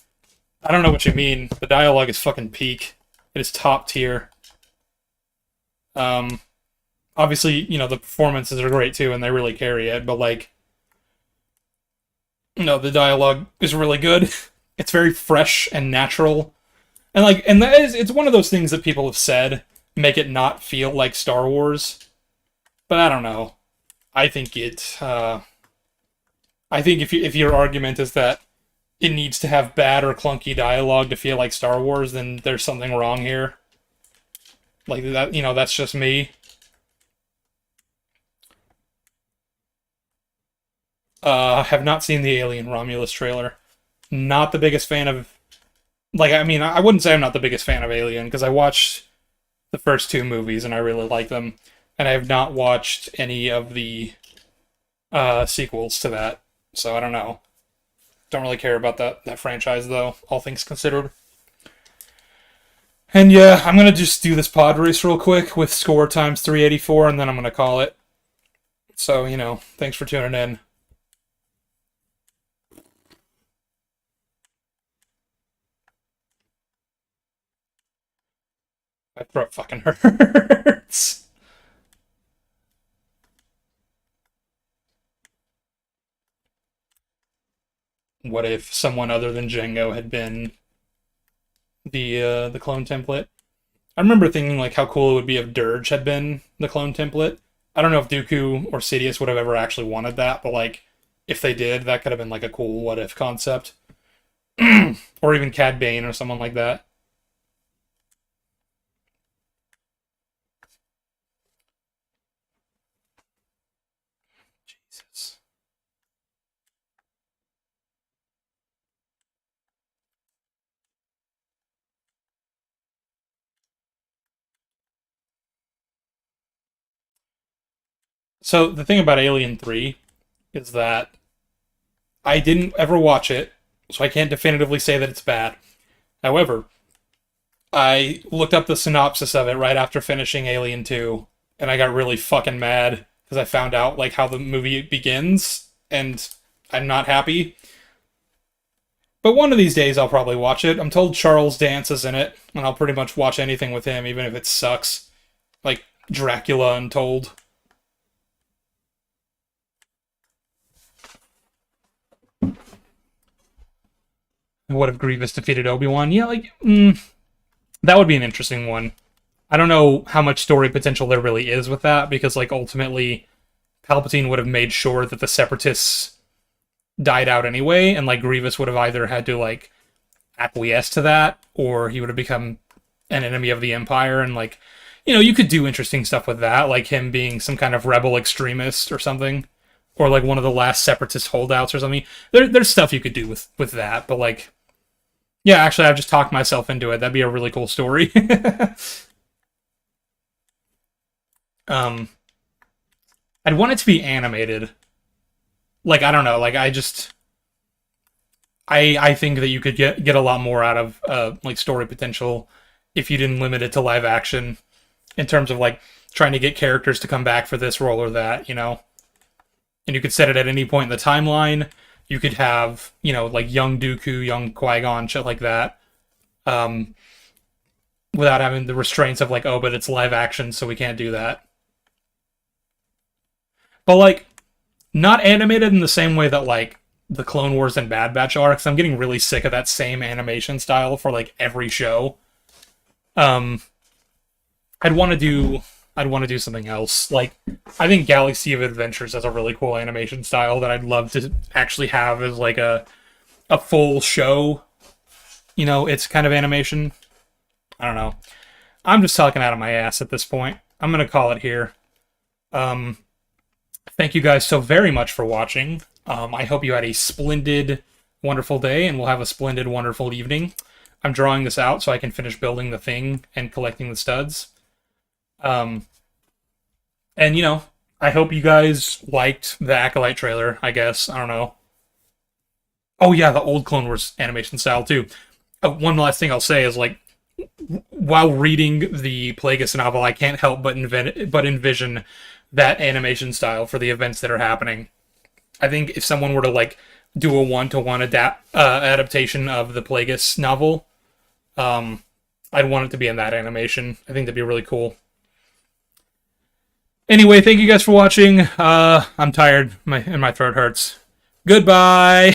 I don't know what you mean. The dialogue is fucking peak. It is top tier. Obviously, the performances are great too, and they really carry it, but, like, the dialogue is really good. It's very fresh and natural. And, like, it's one of those things that people have said make it not feel like Star Wars. But I don't know. I think I think if your argument is that it needs to have bad or clunky dialogue to feel like Star Wars, then there's something wrong here. Like, that, that's just me. Have not seen the Alien Romulus trailer. Not the biggest fan of... Like, I mean, I wouldn't say I'm not the biggest fan of Alien, because I watched the first 2 movies and I really like them. And I have not watched any of the sequels to that. So I don't know. Don't really care about that franchise, though, all things considered. And yeah, I'm going to just do this pod race real quick with score times 384, and then I'm going to call it. So, thanks for tuning in. My throat fucking hurts. What if someone other than Django had been the clone template? I remember thinking, like, how cool it would be if Dirge had been the clone template. I don't know if Dooku or Sidious would have ever actually wanted that, but, like, if they did, that could have been, like, a cool what if concept. Or even Cad Bane or someone like that. Jesus. So the thing about Alien 3 is that I didn't ever watch it, so I can't definitively say that it's bad. However, I looked up the synopsis of it right after finishing Alien 2, and I got really fucking mad because I found out, like, how the movie begins, and I'm not happy. But one of these days I'll probably watch it. I'm told Charles Dance is in it, and I'll pretty much watch anything with him, even if it sucks. Like Dracula Untold. What if Grievous defeated Obi-Wan? Yeah, like, that would be an interesting one. I don't know how much story potential there really is with that, because, like, ultimately, Palpatine would have made sure that the Separatists died out anyway, and, like, Grievous would have either had to, like, acquiesce to that, or he would have become an enemy of the Empire, and, like, you know, you could do interesting stuff with that, like him being some kind of rebel extremist or something, or, like, one of the last Separatist holdouts or something. There's stuff you could do with that, but, like, yeah, actually, I've just talked myself into it. That'd be a really cool story. I'd want it to be animated. Like, I don't know, like, I think that you could get a lot more out of, like, story potential if you didn't limit it to live action, in terms of, like, trying to get characters to come back for this role or that, you know? And you could set it at any point in the timeline. You could have, you know, like, young Dooku, young Qui-Gon, shit like that. Without having the restraints of, like, oh, but it's live action, so we can't do that. But, like, not animated in the same way that, like, the Clone Wars and Bad Batch are, because I'm getting really sick of that same animation style for, like, every show. I'd want to do something else. Like, I think Galaxy of Adventures has a really cool animation style that I'd love to actually have as, like, a full show. You know, it's kind of animation. I don't know. I'm just talking out of my ass at this point. I'm going to call it here. Thank you guys so very much for watching. I hope you had a splendid, wonderful day, and we'll have a splendid, wonderful evening. I'm drawing this out so I can finish building the thing and collecting the studs. And, you know, I hope you guys liked the Acolyte trailer, I guess. I don't know. Oh, yeah, the old Clone Wars animation style, too. One last thing I'll say is, like, while reading the Plagueis novel, I can't help but envision that animation style for the events that are happening. I think if someone were to, like, do a one-to-one adaptation of the Plagueis novel, I'd want it to be in that animation. I think that'd be really cool. Anyway, thank you guys for watching. I'm tired, and my throat hurts. Goodbye!